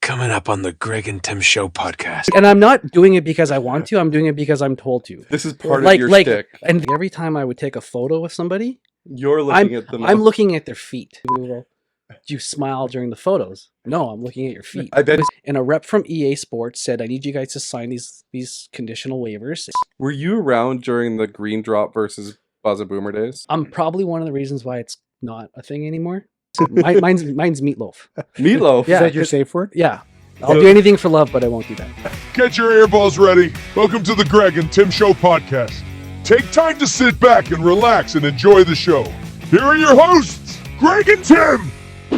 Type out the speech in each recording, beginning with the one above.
Coming up on the Greg and Tim Show podcast. And I'm not doing it because I want to. I'm doing it because I'm told to. This is part of your shtick. And every time I would take a photo with somebody, you're looking at them. I'm looking at their feet. Do you smile during the photos? No, I'm looking at your feet. I bet. And a rep from EA Sports said, I need you guys to sign these conditional waivers. Were you around during the green drop versus Buzz and Boomer days? I'm probably one of the reasons why it's not a thing anymore. Mine's meatloaf. Meatloaf? Yeah, is that your safe word? Yeah. I'll do anything for love, but I won't do that. Get your earballs ready. Welcome to the Greg and Tim Show podcast. Take time to sit back and relax and enjoy the show. Here are your hosts, Greg and Tim.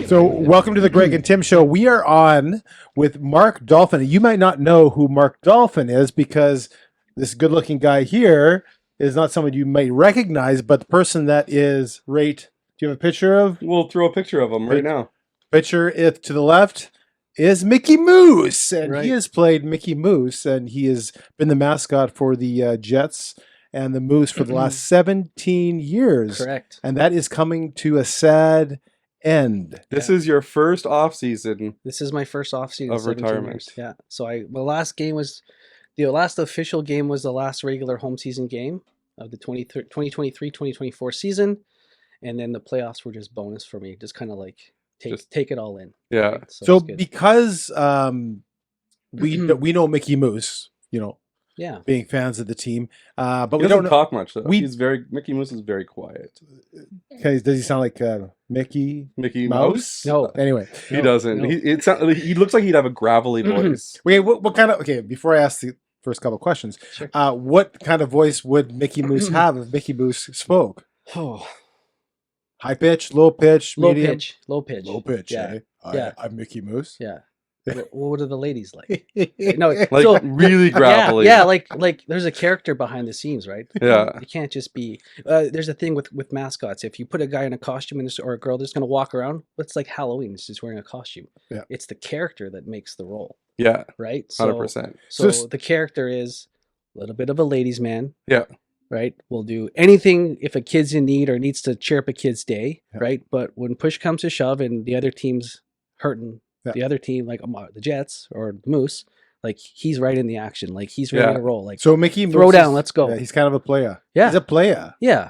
So welcome to the Greg and Tim Show. We are on with Mark Dolphin. You might not know who Mark Dolphin is because this good-looking guy here is not someone you might recognize, but the person that is right... Do you have a picture of? We'll throw a picture of him right now. Picture it to the left is Mickey Moose, and Right. he has played Mickey Moose, and he has been the mascot for the Jets and the Moose for the last 17 years. Correct. And that is coming to a sad end. This is your first off season. This is my first offseason Of retirement. Yeah. So the last official game was the last regular home season game of the 2023-2024 season. And then the playoffs were just bonus for me. Just kind of like take it all in. Yeah. Right? So it's good. because we know Mickey Moose, Yeah. being fans of the team, but He we doesn't don't know. talk much though. we- Mickey Moose is very quiet. Okay, does he sound like Mickey Mickey Mouse? Mouse? No. Anyway, He doesn't. No. He looks like he'd have a gravelly voice. okay. What kind of? Okay, before I ask the first couple of questions, Sure. what kind of voice would Mickey Moose have if Mickey Moose spoke? Oh, High pitch, low pitch, low medium, pitch, low pitch. low pitch. Yeah. Yeah. I'm Mickey Moose. Yeah. What are the ladies like? No, Like so, really gravelly. Yeah, like there's a character behind the scenes, right? Yeah. It can't just be. There's a thing with mascots. If you put a guy in a costume or a girl that's going to walk around, it's like Halloween. It's just wearing a costume. Yeah. It's the character that makes the role, Yeah. right? 100%. So So- the character is a little bit of a ladies' man. Yeah. Right. We'll do anything if a kid's in need or needs to cheer up a kid's day. Yeah. Right. But when push comes to shove and the other team's hurting, Yeah. the other team, like the Jets or the Moose, like he's right in the action. Like he's ready Yeah. to roll. Like, So Mickey Moose Throw down, let's go. Yeah, he's kind of a player. Yeah. He's a player. yeah.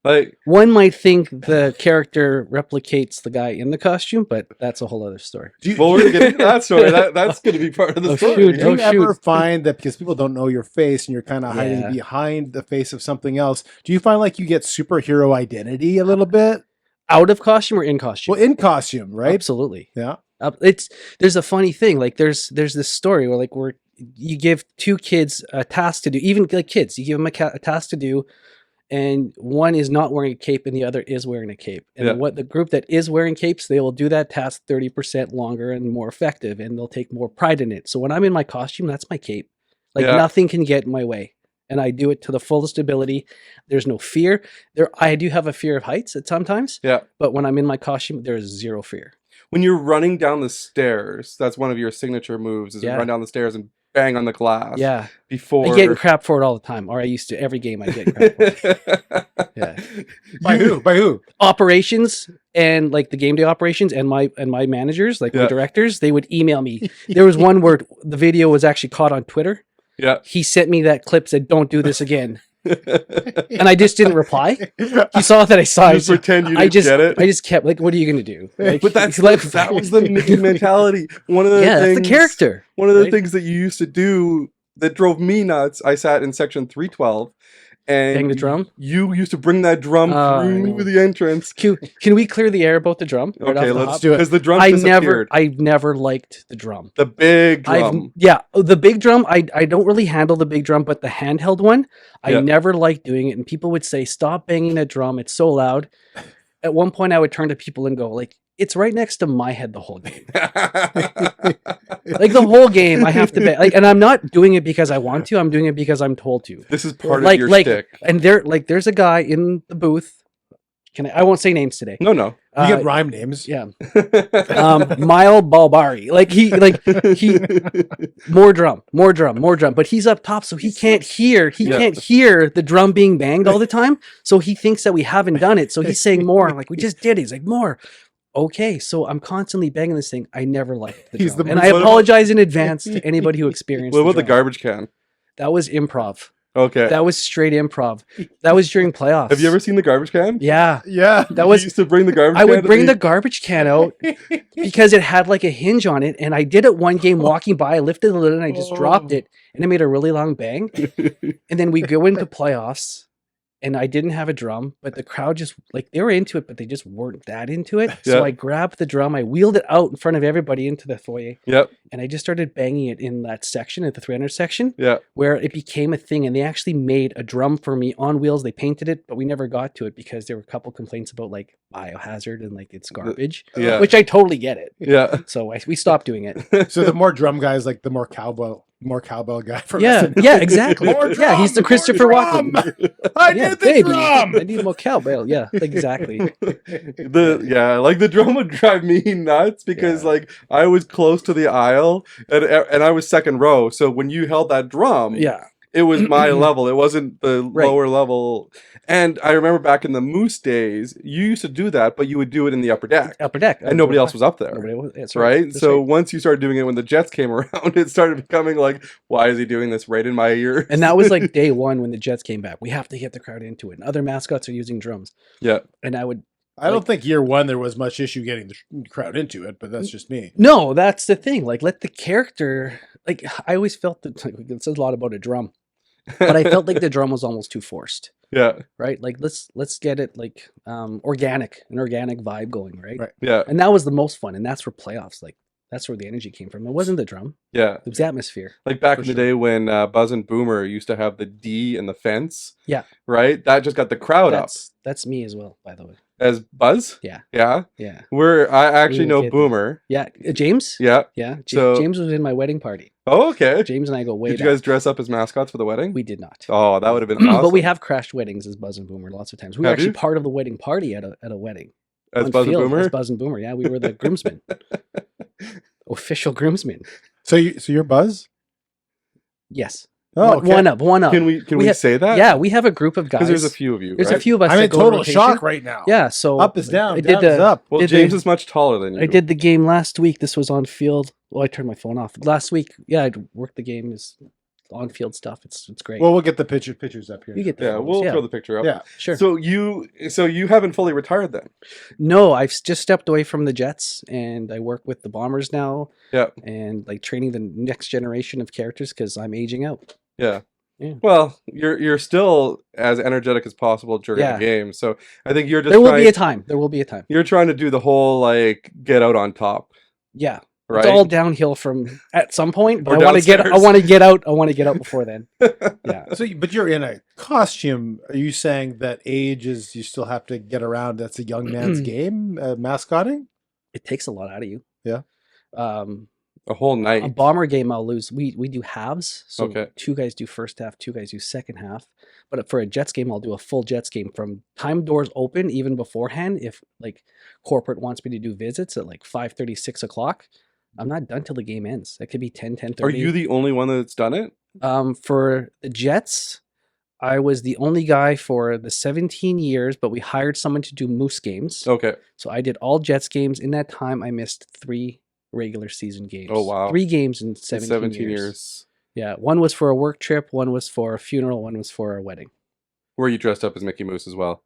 Like One might think the character replicates the guy in the costume, but that's a whole other story. well, we're gonna get into that story. That's gonna be part of the Oh, story. shoot. Do you Oh, ever shoot. find that because people don't know your face and you're kind of hiding Yeah. behind the face of something else, do you find like you get superhero identity a little bit? Out of costume or in costume? Well, in costume, right? Absolutely. Yeah. There's a funny thing. Like there's this story where you give two kids a task to do, even like kids, you give them a task to do, and one is not wearing a cape and the other is wearing a cape. And Yeah. what the group that is wearing capes, they will do that task 30% longer and more effective, and they'll take more pride in it. So when I'm in my costume, that's my cape. Like Yeah. nothing can get in my way. And I do it to the fullest ability. There's no fear. I do have a fear of heights at sometimes, Yeah. but when I'm in my costume, there's zero fear. When you're running down the stairs, that's one of your signature moves. Is Yeah. to run down the stairs and bang on the glass. Yeah. Before I get in crap for it all the time, or I used to every game I get in crap for it. Yeah. By who? By who? Operations and like the game day operations and my managers, like my Yeah. directors, they would email me. There was one where the video was actually caught on Twitter. Yeah. He sent me that clip, said, "Don't do this again." And I just didn't reply. He saw that I saw You it. pretend you I didn't get it. I just kept like, what are you going to do? Like, But that's like, that was the Mickey mentality. One of the yeah, things, that's the character. One of the right? things that you used to do that drove me nuts. I sat in section 312, and Bang the drum? You used to bring that drum Oh, through no. the entrance. Can we clear the air about the drum? Right off Okay, the let's hop? do it. because the drum I've disappeared. never liked the drum. The big drum. The big drum. I don't really handle the big drum, but the handheld one, I Yeah. never liked doing it. And people would say, "Stop banging that drum; it's so loud." At one point, I would turn to people and go, "Like it's right next to my head the whole game. Like the whole game, I have to bang." Like, and I'm not doing it because I want to. I'm doing it because I'm told to. This is part like of your like, shtick. and there's a guy in the booth. I won't say names today. No. You get rhyme names. Yeah. Mile Balbari. He more drum. But he's up top, so he can't hear. He Yeah. can't hear the drum being banged all the time. So he thinks that we haven't done it. So he's saying more. Like, we just did it. He's like, more. okay, so I'm constantly banging this thing. I never liked the He's drum. the And most- I what about- apologize in advance to anybody who experienced What about the drum. garbage can? That was improv. Okay. That was straight improv. That was during playoffs. Have you ever seen the garbage can? Yeah. Yeah. That You was used to bring the garbage I can. would bring and the garbage can out because it had like a hinge on it, and I did it one game walking by. I lifted the lid and I just dropped it, and it made a really long bang. And then we go into playoffs, and I didn't have a drum, but the crowd just like they were into it, but they just weren't that into it. So Yeah. I grabbed the drum, I wheeled it out in front of everybody into the foyer, Yep. and I just started banging it in that section at the 300 section, Yeah. where it became a thing. And they actually made a drum for me on wheels. They painted it, but we never got to it because there were a couple complaints about like biohazard and like it's garbage, Yeah. which I totally get it. Yeah. So we stopped doing it. So the more drum guys, like the more cowbell guy. From Yeah, SNL. yeah, exactly. More Yeah, he's the drum, Christopher more Walken. drum. I Yeah, did the baby, drum. I need more cowbell. Yeah, exactly. Like the drum would drive me nuts because Yeah. like I was close to the aisle and I was second row. So when you held that drum, Yeah, it was my level. It wasn't the Right. lower level. And I remember back in the Moose days, you used to do that, but you would do it in the upper deck, upper deck, and nobody else was up there. Nobody was. That's Right. That's So right. once you started doing it when the Jets came around, it started becoming like, why is he doing this right in my ear? And that was like day one when the Jets came back. We have to get the crowd into it. And other mascots are using drums. Yeah. And I would. I don't think year one there was much issue getting the crowd into it, but that's just me. No, that's the thing. Like, let the character. Like, I always felt that like, it says a lot about a drum, but I felt like the drum was almost too forced. Yeah. Right. Like, let's get it like organic, an organic vibe going. Right. Right. Yeah. And that was the most fun. And that's where playoffs. Like, that's where the energy came from. It wasn't the drum. Yeah. It was the atmosphere. Like back For in the sure. day when Buzz and Boomer used to have the D and the fence. Yeah. Right? That just got the crowd up. That's me as well, by the way. As Buzz? Yeah. Yeah. Yeah. I actually We know get that. Boomer. Yeah. James? Yeah. Yeah. So- James was in my wedding party. Oh, okay. James and I go way Did you back. guys dress up as mascots for the wedding? We did not. Oh, that would have been awesome. But we have crashed weddings as Buzz and Boomer lots of times. We were Have actually you? part of the wedding party at a wedding. as on Buzz and field Boomer. As Buzz and Boomer. Yeah, we were the groomsmen. Official groomsmen. So you're Buzz? Yes. Oh, okay. One up. Can we have- say that? Yeah, we have a group of guys. Because there's a few of you. There's right? a few of us. I'm that in go in total rotation. shock right now. Yeah, so Up is down, I down did is up. Well, did James the- is much taller than you. I did the game last week. This was on field. Well, I turned my phone off last week. Yeah, I worked the game. Is on field stuff. It's great. Well, we'll get the pictures up here. you get the Yeah, photos, we'll yeah, throw the picture up. Yeah. sure. So you haven't fully retired then? No, I've just stepped away from the Jets and I work with the Bombers now. Yeah. And like training the next generation of characters because I'm aging out. Yeah. Yeah. Well, you're still as energetic as possible during Yeah. the game. So I think you're just There will trying, be a time. There will be a time. you're trying to do the whole like get out on top, Yeah. right? It's all downhill from at some point, but Or I want to get downstairs. I want to get out before then. Yeah. So, but you're in a costume. Are you saying that age is you still have to get around? That's a young man's game, mascotting. It takes a lot out of you. Yeah. A whole night. A bomber game I'll lose. We do halves. So Okay. 2 guys do first half, 2 guys do second half. But for a Jets game, I'll do a full Jets game from time doors open even beforehand. If like corporate wants me to do visits at like 5:30, 6 o'clock, I'm not done till the game ends. It could be 10, 10:30. Are you the only one that's done it? For the Jets, I was the only guy for the 17 years, but we hired someone to do Moose games. Okay. So I did all Jets games. In that time, I missed 3 regular season games. Oh, wow. 3 games in 17, years. Yeah, one was for a work trip, one was for a funeral, one was for a wedding. Were you dressed up as Mickey Mouse as well?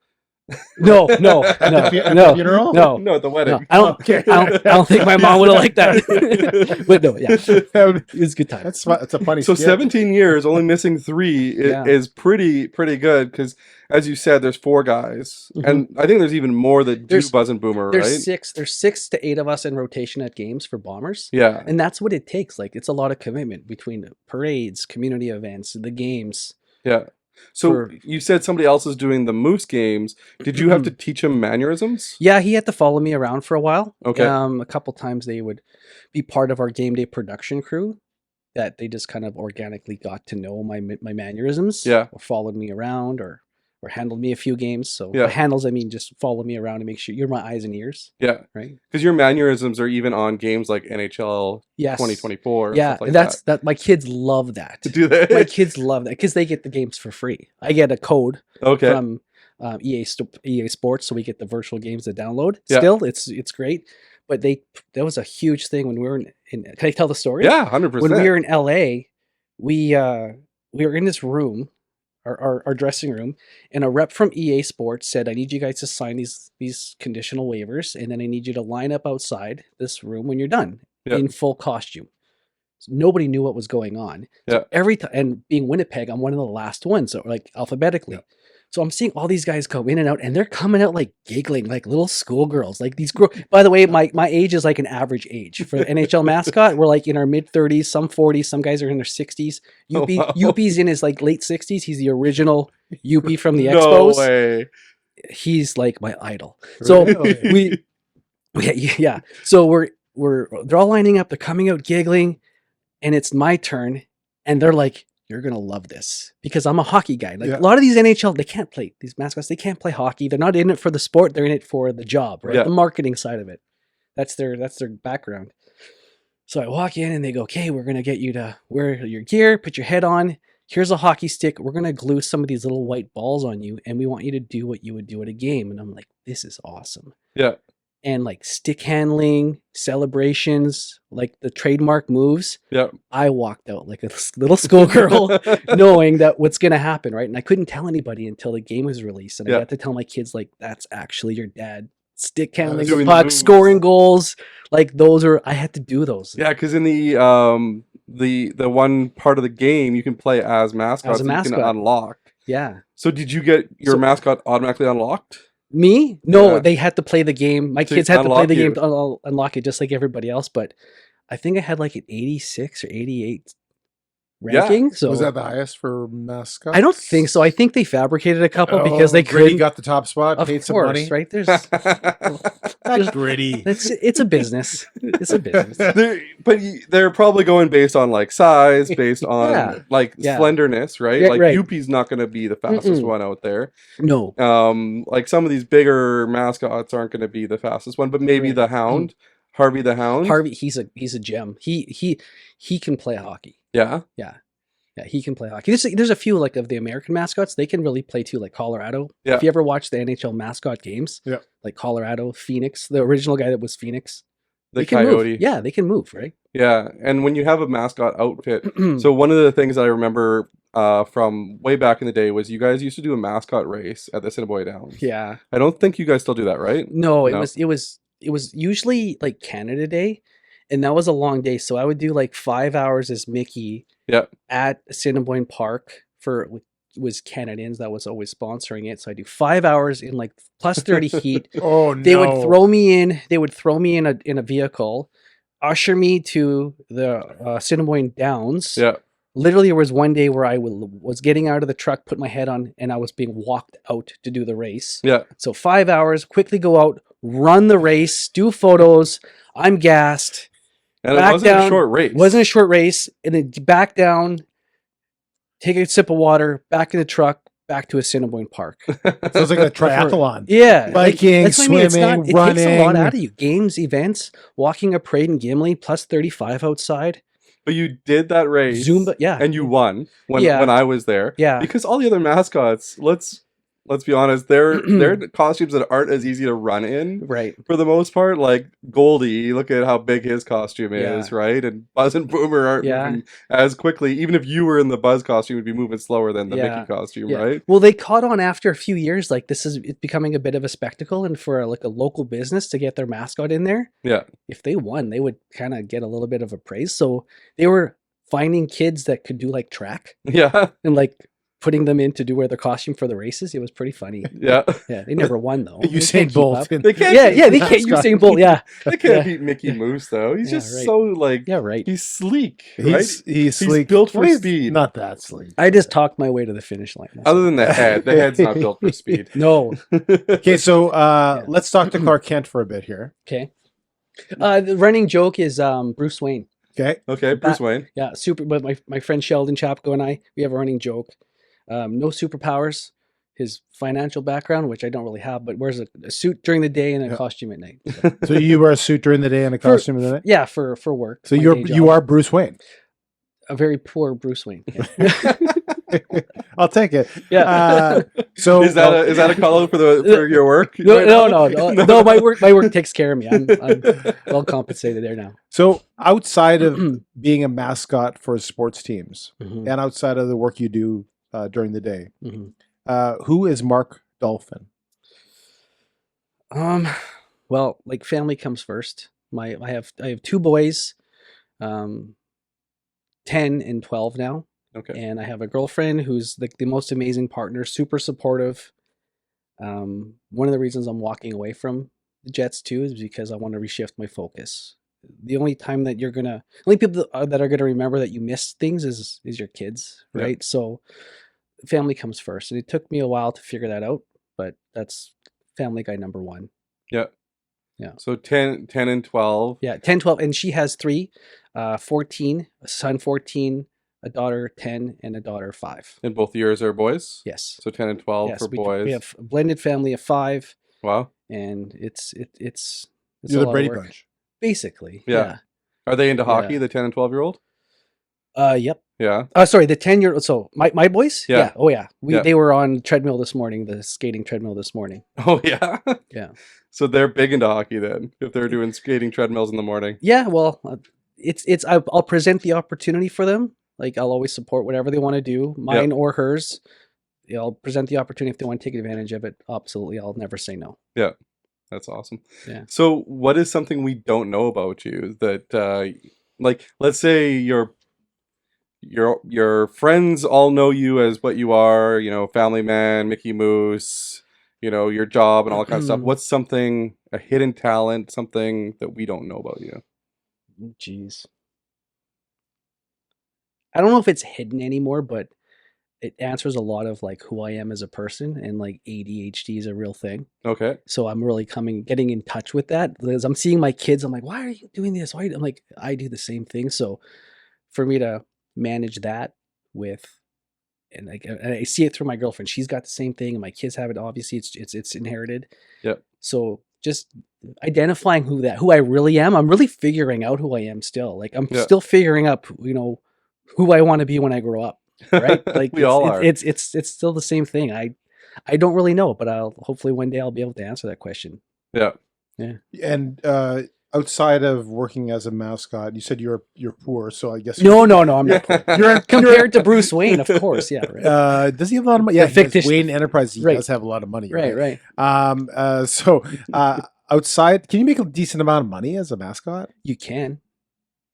No, At the funeral? no. No, at the No, wedding. I don't think my mom would have liked that. But no, yeah, it was a good time. That's a funny. So skit. 17 years, only missing 3 Yeah. is pretty good because, as you said, there's 4 guys, Mhm. and I think there's even more that do There's- Buzz and Boomer, There's right? 6. There's 6 to 8 of us in rotation at games for Bombers. Yeah, And that's what it takes. Like it's a lot of commitment between the parades, community events, the games. yeah. So for- you said somebody else is doing the Moose games. Did you have to teach him mannerisms? Yeah, he had to follow me around for a while. Okay. A couple times they would be part of our game day production crew. That they just kind of organically got to know my mannerisms. Yeah. Or followed me around or handled me a few games. So Yeah. by handles, I mean just follow me around and make sure you're my eyes and ears, Yeah, right? because your mannerisms are even on games like NHL Yes. 2024. and Yeah, stuff like that's that. My kids love that. that. Do they? My kids love that because they get the games for free. I get a code Okay. from EA Sports, so we get the virtual games to download. Yeah. Still, it's great. But that was a huge thing when we were in can I tell the story? Yeah, 100%. When we were in LA, we were in this room, our dressing room, and a rep from EA Sports said, "I need you guys to sign these conditional waivers, and then I need you to line up outside this room when you're done in full costume." So nobody knew what was going on. Yeah. So every time, and being Winnipeg, I'm one of the last ones, so like alphabetically. Yeah. So I'm seeing all these guys come in and out, and they're coming out like giggling, like little schoolgirls. Like these girls. By the way, my age is like an average age for the NHL mascot. We're like in our mid 30s, some 40s, some guys are in their 60s. Youppi's in his like late 60s. He's the original Youppi from the Expos. No way. He's like my idol. So yeah. So they're all lining up. They're coming out giggling, and it's my turn, and they're like, "You're gonna love this," because I'm a hockey guy. Like a lot of these NHL, they can't play these mascots. They can't play hockey. They're not in it for the sport. They're in it for the job, right? Yeah. The marketing side of it. That's their background. So I walk in and they go, "Okay, we're gonna get you to wear your gear, put your head on. Here's a hockey stick. We're gonna glue some of these little white balls on you, and we want you to do what you would do at a game." And I'm like, "This is awesome." Yeah. And like stick handling, celebrations, like the trademark moves. Yeah. I walked out like a little schoolgirl knowing that what's going to happen, right? And I couldn't tell anybody until the game was released. And I got to tell my kids, like, that's actually your dad. Stick handling the puck, scoring goals. Like I had to do those. Yeah, because in the one part of the game, you can play as mascots. You can unlock. Yeah. So did you get your mascot automatically unlocked? Me? No, they had to play the game. My kids had to play the game you. to unlock it just like everybody else. But I think I had like an 86 or 88 ranking. So was that the highest for mascots? I don't think so. I think they fabricated a couple because they Gritty got the top spot. Of paid course, some money. right? There's Gritty. It's a business. It's a business. They're probably going based on like size, based on slenderness, right? Yeah, like right. Youppi's not going to be the fastest one out there. No. Like some of these bigger mascots aren't going to be the fastest one, but maybe the Hound, Harvey the Hound. Harvey, he's a gem. He can play hockey. Yeah. Yeah. Yeah, he can play hockey. There's a few like of the American mascots. They can really play too, like Colorado. Yeah. If you ever watch the NHL mascot games, like Colorado, Phoenix, the original guy that was Phoenix, The Coyote. Move. Yeah, they can move, right? Yeah, and when you have a mascot outfit, so one of the things that I remember from way back in the day was you guys used to do a mascot race at the Assiniboia Downs. Yeah. I don't think you guys still do that, right? No, it was usually like Canada Day, and that was a long day. So I would do like 5 hours as Mickey. Yeah. At Assiniboine Park it was Canadians that was always sponsoring it. So I do 5 hours in like plus 30 heat. Oh no! They would throw me in. They would throw me in a vehicle, usher me to the Assiniboine Downs. Yeah. Literally, there was one day where I was getting out of the truck, put my head on, and I was being walked out to do the race. Yeah. So 5 hours, quickly go out, run the race, do photos. I'm gassed. And it wasn't a short race. Wasn't a short race. And then back down, take a sip of water, back in the truck, back to Assiniboine Park. So it's like a triathlon. Yeah. Biking, that's what I mean. swimming, It running. takes a lot out of you. Games, events, walking a parade in Gimli, plus 35 outside. But you did that race. Zumba, yeah. And you won when I was there. Yeah. Because all the other mascots, let's be honest, they're costumes that aren't as easy to run in. Right. For the most part, like Goldie, look at how big his costume is, right? And Buzz and Boomer aren't moving as quickly. Even if you were in the Buzz costume, you'd be moving slower than the Mickey costume, right? Well, they caught on after a few years. Like it's becoming a bit of a spectacle, and for like a local business to get their mascot in there, if they won, they would kind of get a little bit of a praise. So they were finding kids that could do like track, and like putting them in to wear their costume for the races. It was pretty funny. Yeah. Yeah. They never won though. Usain Bolt. They can't. They can't. Usain Bolt. Yeah. They can't beat Mickey Moose though. He's just so like. Yeah. Right. He's sleek. Right. He's sleek. Built for speed. Not that sleek. I just talked my way to the finish line. Other than the head's not built for speed. No. Okay. So let's talk to Clark Kent for a bit here. Okay. The running joke is Bruce Wayne. Okay. Bruce Wayne. Yeah. But my friend Sheldon Chapko and I, we have a running joke. No superpowers. His financial background, which I don't really have, but wears a suit during the day and a costume at night. So you wear a suit during the day and a costume at night? Yeah, for work. So you are Bruce Wayne. A very poor Bruce Wayne. Yeah. I'll take it. Yeah. So is that a call out for your work? No. My work takes care of me. I'm well compensated there now. So outside of being a mascot for sports teams Mm-hmm. and outside of the work you do during the day, Mm-hmm. who is Mark Dolphin? Well, like family comes first. I have 2 boys, 10 and 12 now. Okay. And I have a girlfriend who's like the most amazing partner, super supportive. One of the reasons I'm walking away from the Jets too is because I want to reshift my focus. The only time that only people that are gonna remember that you missed things is your kids, right? Yeah. So family comes first, and it took me a while to figure that out, but that's family guy number 1. Yeah. Yeah. So 10 and 12. Yeah, 10, 12, and she has 3, 14, a son 14, a daughter 10, and a daughter 5. And both yours are boys? Yes. So 10 and 12 Yes, for boys. we have a blended family of 5. Wow. And it's You're a the lot of Brady work. Bunch. Basically. Yeah. Are they into hockey, Yeah. the 10 and 12-year-old? Yep. Yeah. Sorry, the 10-year-old. So my boys? Yeah. Oh yeah. Yeah. They were on treadmill this morning, the skating treadmill this morning. Oh, yeah? Yeah. So they're big into hockey then, if they're doing skating treadmills in the morning. Yeah, well, I'll present the opportunity for them. Like I'll always support whatever they want to do, mine or hers. I'll present the opportunity if they want to take advantage of it. Absolutely, I'll never say no. Yeah. That's awesome. Yeah. So what is something we don't know about you that like let's say your friends all know you as what you are, family man, Mickey Moose, your job and all that kind of stuff. What's something, a hidden talent, something that we don't know about you? Jeez. I don't know if it's hidden anymore, but it answers a lot of like who I am as a person, and like ADHD is a real thing. Okay. So I'm really getting in touch with that because I'm seeing my kids. I'm like, why are you doing this? I'm like, I do the same thing. So for me to manage that and I see it through my girlfriend. She's got the same thing, and my kids have it. Obviously, it's inherited. Yep. So just identifying who I really am. I'm really figuring out who I am still. Like I'm still figuring out, who I want to be when I grow up. Right? Like we all are. It's still the same thing. I don't really know, but hopefully one day I'll be able to answer that question. Yeah. Yeah. And outside of working as a mascot, you said you're poor, so I guess No, I'm not poor. You're compared to Bruce Wayne, of course. Yeah. Right. Does he have a lot of money? Yeah, fictitious. Wayne Enterprises. He Right. does have a lot of money. Right. So outside, can you make a decent amount of money as a mascot? You can,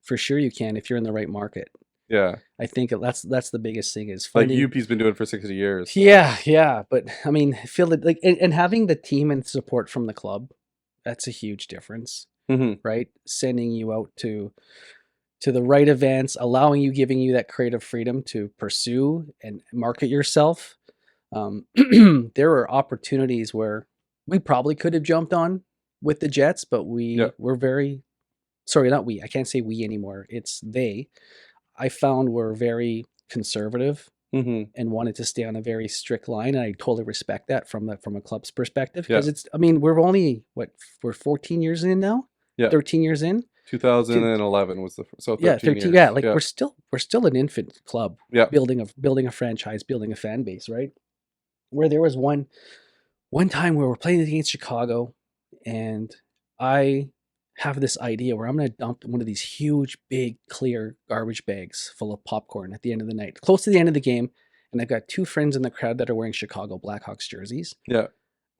for sure, you can if you're in the right market. Yeah. I think that's the biggest thing is Like finding. UP's been doing it for 60 years. So. Yeah. But I mean, feel it like and having the team and support from the club, that's a huge difference. Mm-hmm. Right? Sending you out to the right events, giving you that creative freedom to pursue and market yourself. There are opportunities where we probably could have jumped on with the Jets, but we're very, sorry, not we, I can't say we anymore. It's they. I found were very conservative and wanted to stay on a very strict line. And I totally respect that from a club's perspective because we're only we're 14 years in now. Yeah. 13 years in. 2011 was 13 13 years. Yeah, like we're still an infant club. Yeah. Building a franchise, building a fan base, right? Where there was one time where we're playing against Chicago, and I have this idea where I'm going to dump one of these huge, big, clear garbage bags full of popcorn at the end of the night, close to the end of the game. And I've got 2 friends in the crowd that are wearing Chicago Blackhawks jerseys. Yeah.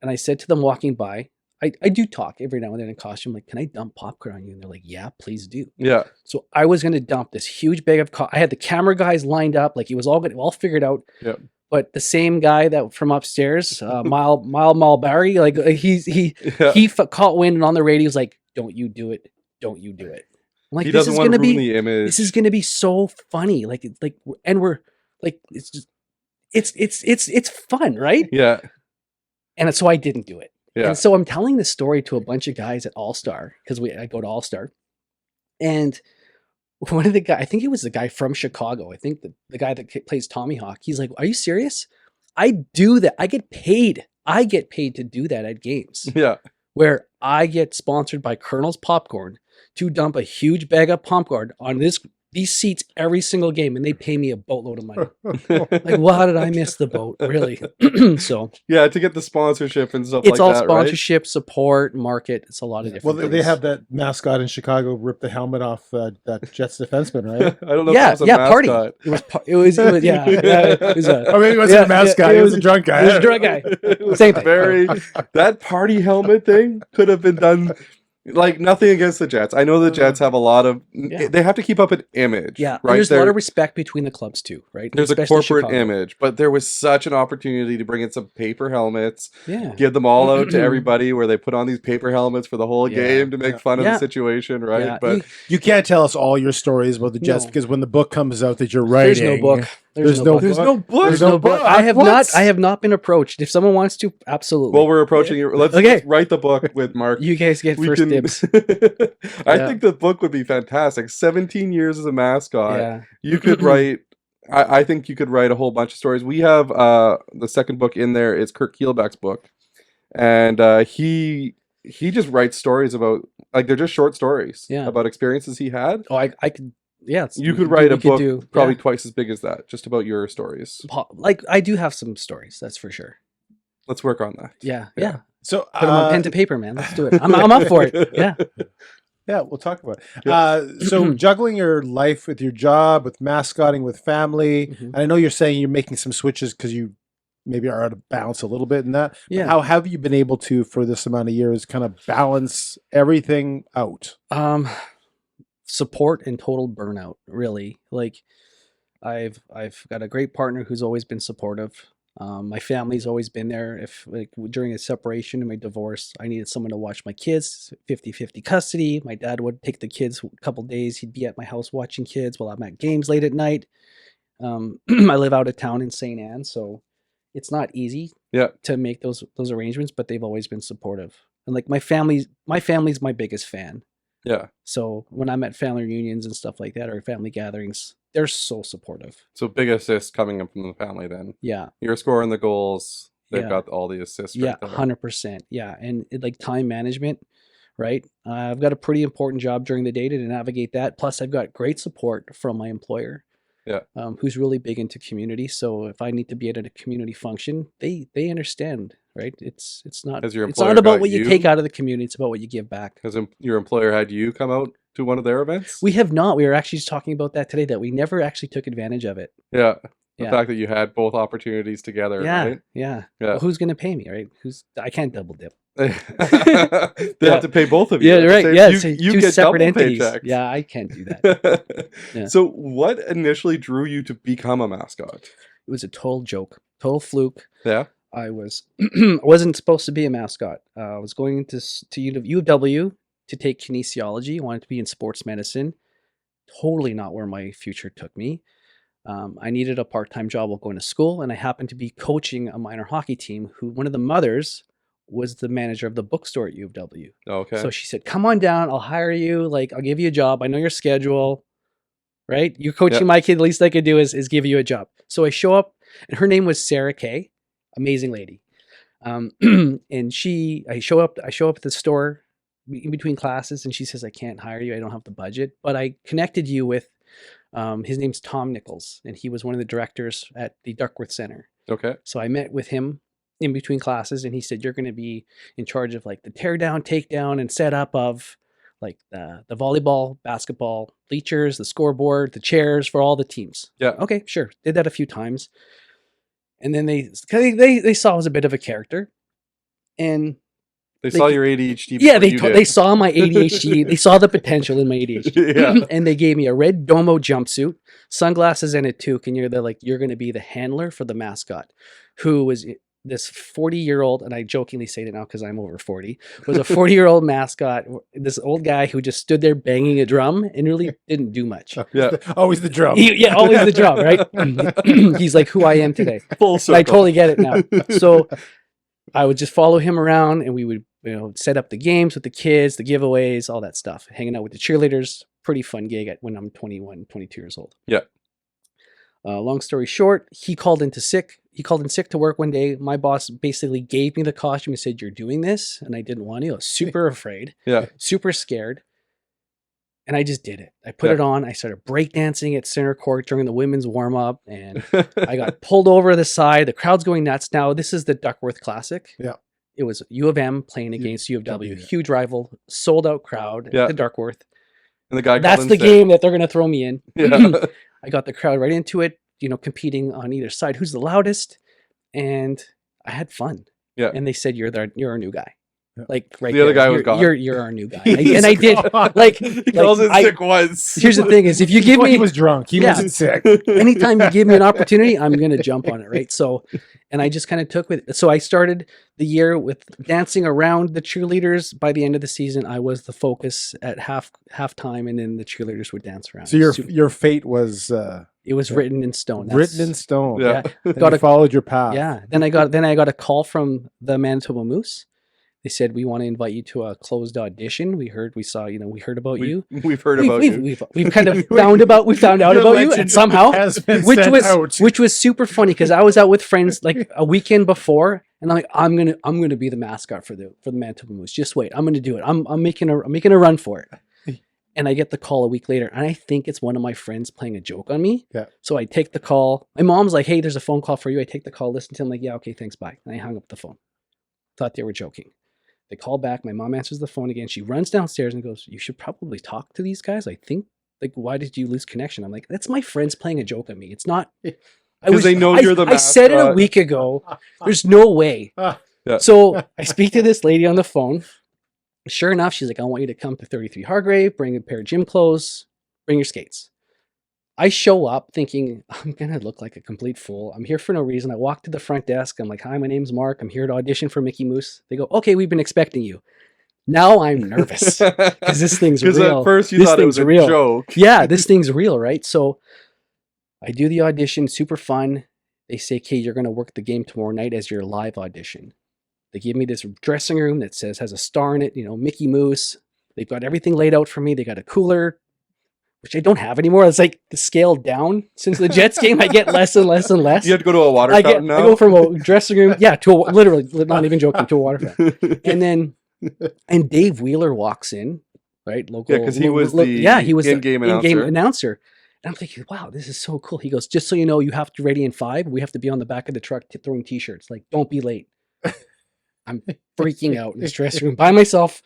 And I said to them walking by, I do talk every now and then in costume, like, can I dump popcorn on you? And they're like, yeah, please do. Yeah. So I was going to dump this huge bag of I had the camera guys lined up, like it was all figured out. Yeah. But the same guy that from upstairs, Mile Mulberry, like he caught wind and on the radio, he was like, "Don't you do it? Don't you do it?" I'm like, he doesn't want to ruin the image. This is going to be so funny, and we're like, it's fun, right? Yeah. And so I didn't do it. Yeah. And so I'm telling this story to a bunch of guys at All Star because I go to All Star, and one of the guys, I think it was the guy from Chicago. I think the guy that plays Tommy Hawk. He's like, "Are you serious? I do that. I get paid. To do that at games. Yeah, where I get sponsored by Colonel's Popcorn to dump a huge bag of popcorn on this these seats every single game, and they pay me a boatload of money. Like, well, how did I miss the boat? Really? So yeah, to get the sponsorship and stuff it's like all that, sponsorship, support, market. It's a lot of different Well, they things. have that mascot in Chicago rip the helmet off that Jets defenseman, right? I don't know Yeah, if that was a party. mascot. It was yeah. It was a, I mean, he wasn't a mascot. He was a drunk guy. He was a drunk guy. It was Same thing. that party helmet thing could have been done. Like, nothing against the Jets. I know the Jets have a lot of... Yeah. They have to keep up an image. Yeah, right? there's a lot of respect between the clubs too, right? There's Especially a corporate Chicago. image, but there was such an opportunity to bring in some paper helmets, Yeah. give them all out to everybody, where they put on these paper helmets for the whole Yeah. game to make fun of Yeah. the situation, right? Yeah. But You can't tell us all your stories about the Jets No. because when the book comes out that you're writing, There's no book. There's no there's no book. There's no book. I have What? not. I have not been approached. If someone wants to, absolutely. Well, we're approaching you. Let's write the book with Mark. You guys get We first can- dibs. I Yeah. think the book would be fantastic. 17 years as a mascot. Yeah. You could write. I think you could write a whole bunch of stories. We have the second book in there is Kurt Keelback's book, and he just writes stories about, like, they're just short stories Yeah. about experiences he had. Oh, I could. Yeah. You could write a book probably yeah. twice as big as that, just about your stories. Like, I do have some stories. That's for sure. Let's work on that. Yeah. Yeah. Yeah. So Put them on pen to paper, man. Let's do it. I'm up for it. Yeah. yeah, we'll talk about it. Yeah. So juggling your life with your job, with mascotting, with family, Mhm. and I know you're saying you're making some switches because you maybe are out of balance a little bit in that. Yeah. How have you been able to, for this amount of years, kind of balance everything out? Support and total burnout, really. Like, I've got a great partner who's always been supportive. My family's always been there. If, like, during a separation and my divorce, I needed someone to watch my kids, 50-50 custody. My dad would take the kids a couple days. He'd be at my house watching kids while I'm at games late at night. I live out of town in St. Anne, so it's not easy to make those arrangements, but they've always been supportive. And, like, my family's my biggest fan. Yeah. So when I'm at family reunions and stuff like that, or family gatherings, they're so supportive. So big assists coming in from the family then. Yeah. You're scoring the goals. They've Yeah. got all the assists. Yeah. Right there. 100%. Yeah. And like time management, right? I've got a pretty important job during the day to navigate that. Plus I've got great support from my employer. Yeah. Who's really big into community. So if I need to be at a community function, they understand, right? It's not Has your it's employer not about got what you you? take out of the community. It's about what you give back. Has your employer had you come out to one of their events? We have not. We were actually just talking about that today, that we never actually took advantage of it. Yeah. The Yeah. fact that you had both opportunities together, Yeah. right? Yeah. Yeah. Well, who's going to pay me, right? I can't double dip. They have to pay both of you. Yeah, at the right. same- Yeah, you, it's you two get separate double entities. paychecks. Yeah, I can't do that. Yeah. So what initially drew you to become a mascot? It was a total joke, total fluke. Yeah. I wasn't supposed to be a mascot. I was going into UW to take kinesiology. I wanted to be in sports medicine. Totally not where my future took me. I needed a part-time job while going to school, and I happened to be coaching a minor hockey team who one of the mothers was the manager of the bookstore at U of W. Okay. So she said, "Come on down. I'll hire you. Like, I'll give you a job. I know your schedule. Right? You're coaching Yep. my kid. The least I could do is give you a job." So I show up, and her name was Sarah Kay, amazing lady. And I show up at the store in between classes, and she says, "I can't hire you. I don't have the budget, but I connected you with." His name's Tom Nichols, and he was one of the directors at the Duckworth Center. Okay. So I met with him in between classes, and he said, "You're going to be in charge of like the tear down, takedown, and setup of like the volleyball, basketball bleachers, the scoreboard, the chairs for all the teams." Yeah. Okay, sure. Did that a few times, and then they saw I was a bit of a character, and They saw your ADHD. yeah, before you they did. saw my ADHD. They saw the potential in my ADHD. Yeah. And they gave me a red domo jumpsuit, sunglasses, and a toque. And they're like, "You're going to be the handler for the mascot," who was this 40-year-old, and I jokingly say it now because I'm over 40, was a 40-year-old mascot, this old guy who just stood there banging a drum and really didn't do much. Yeah. Always the drum. Yeah, always the drum, right? He's like who I am today. Full And circle. I totally get it now. So I would just follow him around, and we would set up the games with the kids, the giveaways, all that stuff, hanging out with the cheerleaders. Pretty fun gig when I'm 21, 22 years old. Yeah. Long story short, he called in sick to work one day. My boss basically gave me the costume and said, "You're doing this," and I didn't want to. I was super afraid, Yeah. super scared. And I just did it. I put it on. I started breakdancing at center court during the women's warm up, and I got pulled over to the side. The crowd's going nuts. Now, this is the Duckworth Classic. Yeah. It was U of M playing against U of W. Huge rival, sold out crowd at the Duckworth. And the guy That's the game that they're going to throw me in. Yeah. I got the crowd right into it, competing on either side. Who's the loudest? And I had fun. Yeah. And they said, you're our new guy. Like right The other there. guy was gone. You're our new guy. And I did. Like, he calls it sick once. Here's the thing: is if you give me, he was drunk. He wasn't sick. Anytime you give me an opportunity, I'm gonna jump on it, right? So, and I just kind of took with. So I started the year with dancing around the cheerleaders. By the end of the season, I was the focus at halftime, and then the cheerleaders would dance around. So your fate was it was written in stone. Written in stone. Yeah. Followed your path. Yeah. Then I got a call from the Manitoba Moose. They said, we want to invite you to a closed audition. We heard about you. We've heard about you. We've kind of found out about you, and somehow, which was super funny because I was out with friends like a weekend before, and I'm like, I'm gonna be the mascot for the Manitoba Moose. Just wait, I'm gonna do it. I'm making a run for it. And I get the call a week later, and I think it's one of my friends playing a joke on me. Yeah. So I take the call. My mom's like, hey, there's a phone call for you. I take the call, listen to him, like, yeah, okay, thanks, bye. And I hung up the phone. Thought they were joking. They call back. My mom answers the phone again. She runs downstairs and goes, you should probably talk to these guys. I think, like, why did you lose connection? I'm like, that's my friends playing a joke on me. It's not. Because they know you're the mascot. I said it a week ago. There's no way. Yeah. So I speak to this lady on the phone. Sure enough, she's like, I want you to come to 33 Hargrave, bring a pair of gym clothes, bring your skates. I show up thinking, I'm going to look like a complete fool. I'm here for no reason. I walk to the front desk. I'm like, hi, my name's Mark. I'm here to audition for Mickey Moose. They go, okay, we've been expecting you. Now I'm nervous because this thing's real. Because at first you thought it was a joke. Yeah, this thing's real, right? So I do the audition, super fun. They say, okay, you're going to work the game tomorrow night as your live audition. They give me this dressing room that has a star in it, Mickey Moose. They've got everything laid out for me. They got a cooler, which I don't have anymore. It's like the scale down since the Jets game. I get less and less and less. You have to go to a water fountain now? I go from a dressing room, literally, not even joking, to a water fountain. And Dave Wheeler walks in, right? Local, because he was the in-game announcer. And I'm thinking, wow, this is so cool. He goes, just so you know, you have to be ready in 5. We have to be on the back of the truck throwing T-shirts. Like, don't be late. I'm freaking out in this dressing room by myself.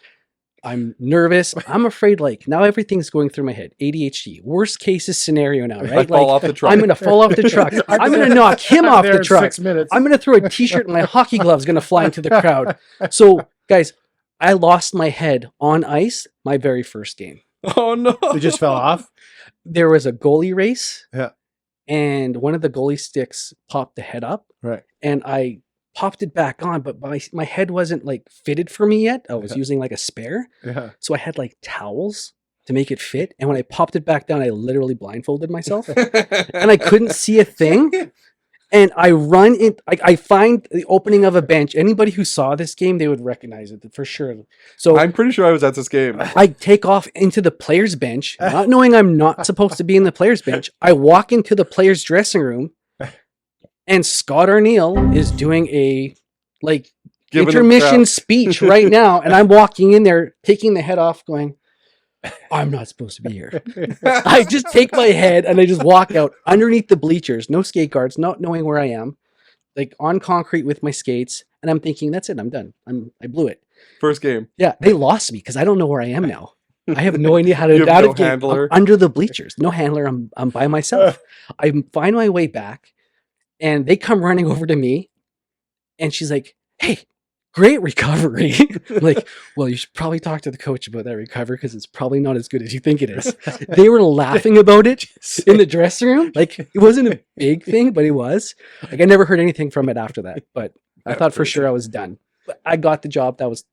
I'm nervous. I'm afraid, like, now everything's going through my head. ADHD. Worst cases scenario now, right? Fall off the truck. I'm going to fall off the truck. I'm going to knock him off the truck. 6 minutes. I'm going to throw a T-shirt and my hockey glove's going to fly into the crowd. So, guys, I lost my head on ice my very first game. Oh, no. It just fell off? There was a goalie race. Yeah. And one of the goalie sticks popped the head up. Right. And I popped it back on, but my head wasn't like fitted for me yet. I was using like a spare. Yeah. So I had like towels to make it fit. And when I popped it back down, I literally blindfolded myself and I couldn't see a thing. And I run in, I find the opening of a bench. Anybody who saw this game, they would recognize it for sure. So I'm pretty sure I was at this game. I take off into the players' bench, not knowing I'm not supposed to be in the players' bench. I walk into the players' dressing room, and Scott Arneal is doing a intermission speech right now, and I'm walking in there, taking the head off, going, I'm not supposed to be here. I just take my head and I just walk out underneath the bleachers, no skate guards, not knowing where I am, like on concrete with my skates. And I'm thinking, that's it. I'm done. I blew it. First game. Yeah. They lost me because I don't know where I am now. I have no idea how to get out of game. I'm under the bleachers. No handler. I'm by myself. I find my way back and they come running over to me and she's like, hey, great recovery. Like, well, you should probably talk to the coach about that recovery because it's probably not as good as you think it is. They were laughing about it in the dressing room. Like, it wasn't a big thing, but it was. Like, I never heard anything from it after that. But I thought for sure I was done. But I got the job. That was.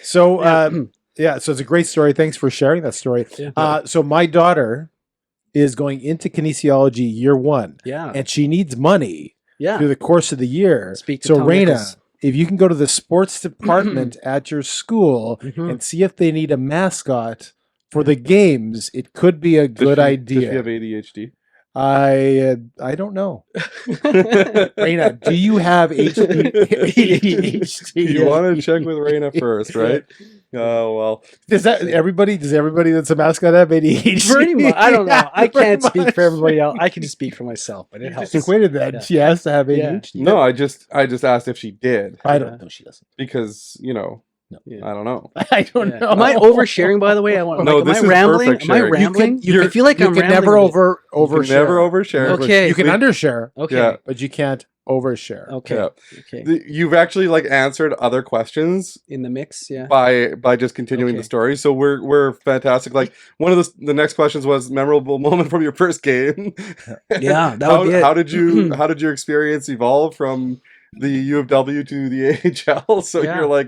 So, so it's a great story. Thanks for sharing that story. Yeah. So my daughter is going into kinesiology year 1. Yeah. And she needs money Yeah. through the course of the year. Speak to So Tom Raina, Nichols. if you can go to the sports department at your school Mhm. and see if they need a mascot for the games, it could be a good idea. Does she have ADHD? I don't know. Raina, do you have ADHD? You want to check with Raina first, right? Oh well. Does everybody that's a mascot have ADHD? Pretty much. I don't know. I Pretty can't speak much. for everybody else. I can just speak for myself, but it You helps. just equated that. Yeah. She has to have Yeah. ADHD. No, I just asked if she did I don't know. She doesn't. because Yeah. I don't know. I don't Yeah. know. Am I oversharing? By the way, I want. No, Am this I is rambling? perfect Am I sharing. rambling? You I feel like you I'm can rambling never a bit. overshare. You can never overshare. Okay. You can undershare, Okay. Yeah. but you can't overshare. Okay. Yeah. Okay. You've actually answered other questions In the mix, yeah. by just continuing the Okay. story. So we're fantastic. Like one of the next questions was memorable moment from your first game. Yeah, that would be it. How did your experience evolve from the U of W to the AHL? So Yeah.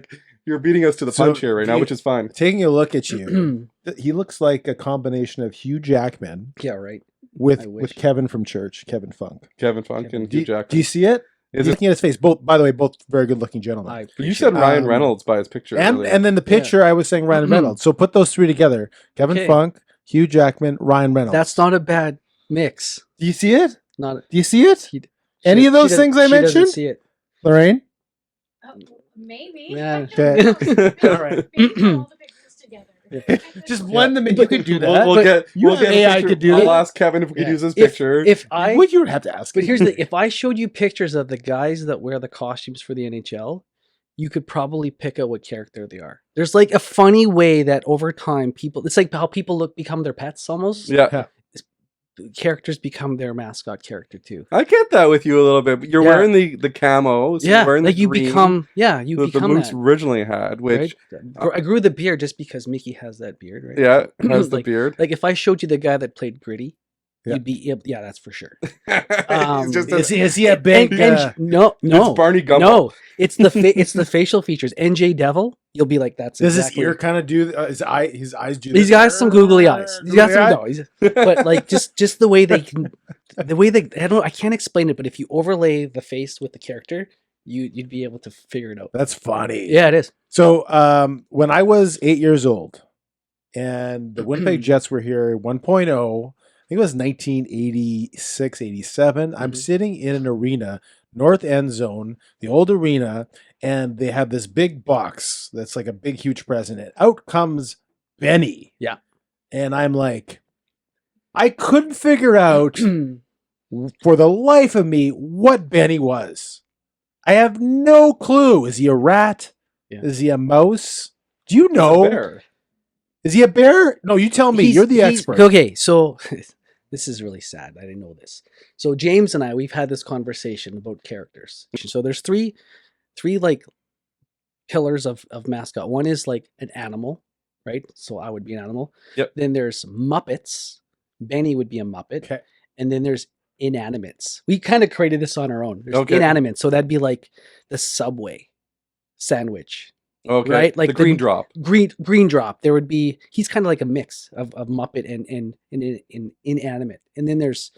you're beating us to the So punch here right now, you- which is fine. Taking a look at you, he looks like a combination of Hugh Jackman Yeah, right. with I wish. Kevin from church, Kevin Funk. Kevin Funk and Do Hugh you Jackman. see it? Is You're it? looking at his face. Both, by the way, both very good-looking gentlemen. I You appreciate said it. Ryan Reynolds by his picture. and earlier. and then the picture I was saying Ryan Reynolds. So put those three together: Kevin Okay. Funk, Hugh Jackman, Ryan Reynolds. That's not a bad mix. Do you see it? Not Do you see it? She- Any she- of those she things I doesn't- she doesn't mentioned? see it. Lorraine? Maybe. Yeah. Okay. All right. All the pictures together. Just blend them in. You could do that. We'll but get you we'll have get AI a picture. could do I'll that. ask Kevin if we could Yeah. use his picture. If I Well, you would have to ask. But him. here's the if I showed you pictures of the guys that wear the costumes for the NHL, you could probably pick out what character they are. There's like a funny way that over time people it's like how people become their pets almost. Yeah. Characters become their mascot character too. I get that with you a little bit, but you're Yeah. wearing the camo. So yeah, you're wearing like the you green become you that the become Moose that, originally had, which right? I grew the beard just because Mickey has that beard, right? yeah has the Like- beard. Like if I showed you the guy that played Gritty, Yeah. you'd be yeah, that's for sure. It's just is he a big? No, it's Barney Gumbo. no, it's the facial features. NJ Devil, you'll be like that's Does exactly. his ear kind of do? His eyes do. He's this? got some googly eyes. He's got some Googly eye? no, but like just the way they can, I can't explain it. But if you overlay the face with the character, you'd be able to figure it out. That's funny. Yeah, it is. So when I was 8 years old, and the Winnipeg Jets were here 1.0, I think it was 1986, 87. I'm Mhm. sitting in an arena, north end zone, the old arena, and they have this big box that's like a big, huge present. Out comes Benny. Yeah. And I'm like, I couldn't figure out for the life of me what Benny was. I have no clue. Is he a rat? Yeah. Is he a mouse? Do you It's a know? bear. Is he a bear? No, you tell me. You're the expert. Okay, so this is really sad. I didn't know this. So James and I, we've had this conversation about characters. So there's three like pillars of mascot. One is like an animal, right? So I would be an animal. Yep. Then there's Muppets. Benny would be a Muppet. Okay. And then there's inanimates. We kind of created this on our own. There's Okay. inanimates. So that'd be like the Subway sandwich. Okay, Right, like the the- green drop. Green Drop. There would be he's kind of like a mix of Muppet and inanimate. And then there's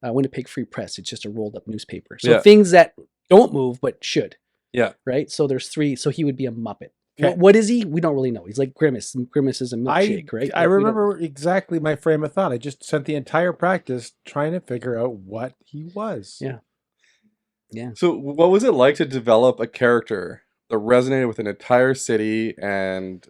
Winnipeg Free Press. It's just a rolled up newspaper. So Yeah. things that don't move but should. Yeah. Right. So there's three. So he would be a Muppet. Okay. What is he? We don't really know. He's like Grimace. And Grimace is a milkshake, right? I Like, we don't- remember exactly my frame of thought. I just spent the entire practice trying to figure out what he was. Yeah. So, what was it like to develop a character that resonated with an entire city and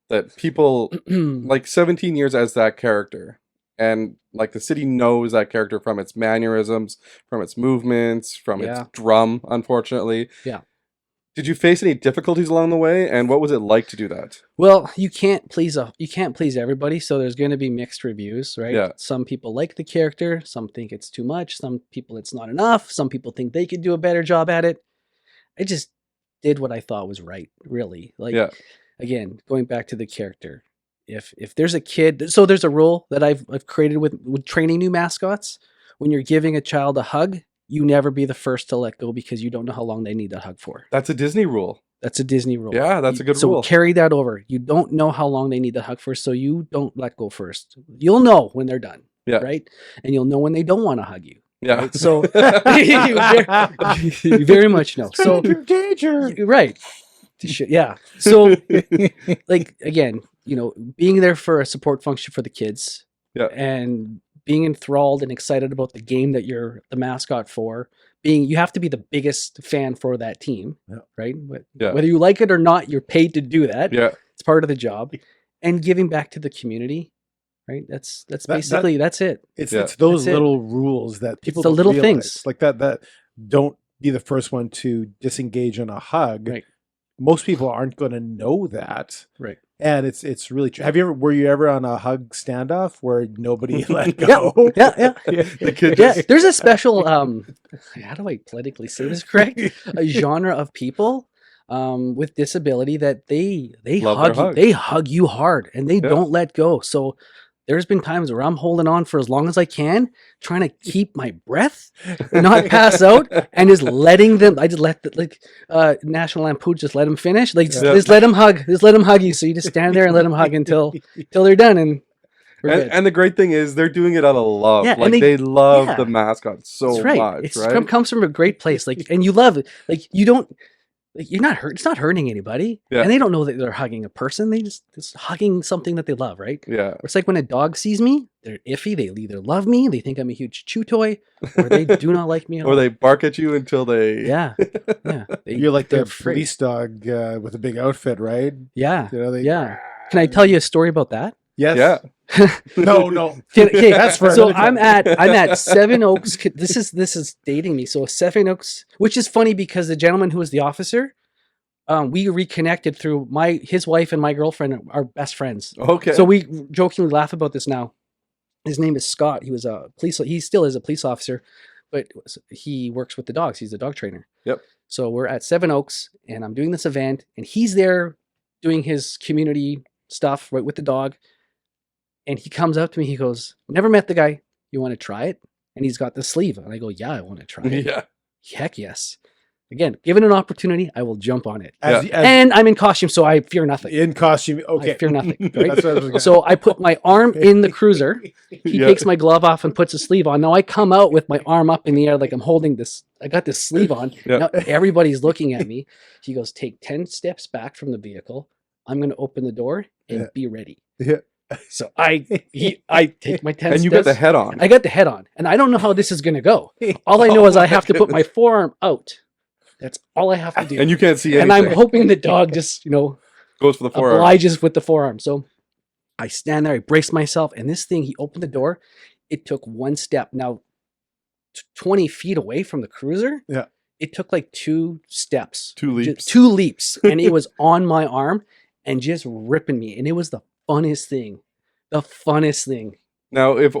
that people like 17 years as that character, and like the city knows that character from its mannerisms, from its movements, from its Yeah. drum, unfortunately. Yeah. Did you face any difficulties along the way, and what was it like to do that? Well, you can't please everybody, so there's going to be mixed reviews, right? Yeah. Some people like the character, some think it's too much, some people it's not enough, some people think they could do a better job at it. I just did what I thought was right, really. Like Yeah. again, going back to the character. If there's a kid, so there's a rule that I've created with training new mascots. When you're giving a child a hug, you never be the first to let go because you don't know how long they need the hug for. That's a Disney rule. That's a Disney rule. Yeah, that's a good so rule. carry that over. You don't know how long they need the hug for, so you don't let go first. You'll know when they're done, Yeah. right? And you'll know when they don't want to hug you. Yeah. Right? So you very much know. So danger. right. Yeah. So like again, being there for a support function for the kids. Yeah. And being enthralled and excited about the game that you're the mascot for. You have to be the biggest fan for that team, right? Yeah. Whether you like it or not, you're paid to do that. Yeah. It's part of the job, and giving back to the community, right? That's basically that's it. It's Yeah. it's those That's it. little rules that people the don't little realize. things. like that don't be the first one to disengage on a hug. Right. Most people aren't going to know that. Right. And it's really true. Were you ever on a hug standoff where nobody let go? Yeah. The kid Yeah, just there's a special how do I politically say this correct? A genre of people with disability that they Love hug their you, hug. they hug you hard and they don't let go. So there's been times where I'm holding on for as long as I can, trying to keep my breath, and not pass out, and just letting them. I just let National Lampoon just let them finish. Like just let them hug. Just let them hug you. So you just stand there and let them hug until they're done, and we're good. and the great thing is they're doing it out of love. Yeah, like and they love yeah. the mascot so That's right. much, It's right? comes from a great place, like, and you love it. Like you don't, like you're not hurt. It's not hurting anybody, Yeah. and they don't know that they're hugging a person. They just hugging something that they love, right? Yeah. It's like when a dog sees me, they're iffy. They either love me, they think I'm a huge chew toy, or they do not like me at all. Or they bark at you until they yeah. You're like they're the police dog with a big outfit, right? Yeah, You know, yeah. Can I tell you a story about that? Yes. Yeah. No. Okay, That's for so another I'm at Seven Oaks. This is dating me. So Seven Oaks, which is funny because the gentleman who was the officer, we reconnected through his wife and my girlfriend are best friends. Okay. So we jokingly laugh about this now. His name is Scott. He was a police. He still is a police officer, but he works with the dogs. He's a dog trainer. Yep. So we're at Seven Oaks, and I'm doing this event, and he's there doing his community stuff right with the dog. And he comes up to me. He goes, "Never met the guy. You want to try it?" And he's got the sleeve. And I go, "Yeah, I want to try it." Yeah. Heck yes. Again, given an opportunity, I will jump on it. As And I'm in costume, so I fear nothing. in costume. I Okay. fear nothing. Right? That's what I was gonna- So I put my arm in the cruiser. He Yeah. takes my glove off and puts a sleeve on. Now I come out with my arm up in the air like I'm holding this. I got this sleeve on. Yeah. Now everybody's looking at me. He goes, "Take 10 steps back from the vehicle. I'm going to open the door and be ready." Yeah. So I take my 10 And steps. you got the head on. I got the head on. And I don't know how this is going to go. All I know is I have to put my forearm out. That's all I have to do. And you can't see anything. And I'm hoping the dog just, Goes for the forearm. obliges with the forearm. So I stand there, I brace myself, and this thing, he opened the door. It took one step. Now, 20 feet away from the cruiser, it took like 2 steps. 2 leaps. 2 leaps. And it was on my arm and just ripping me. And it was the funnest thing. The funnest thing. Now, if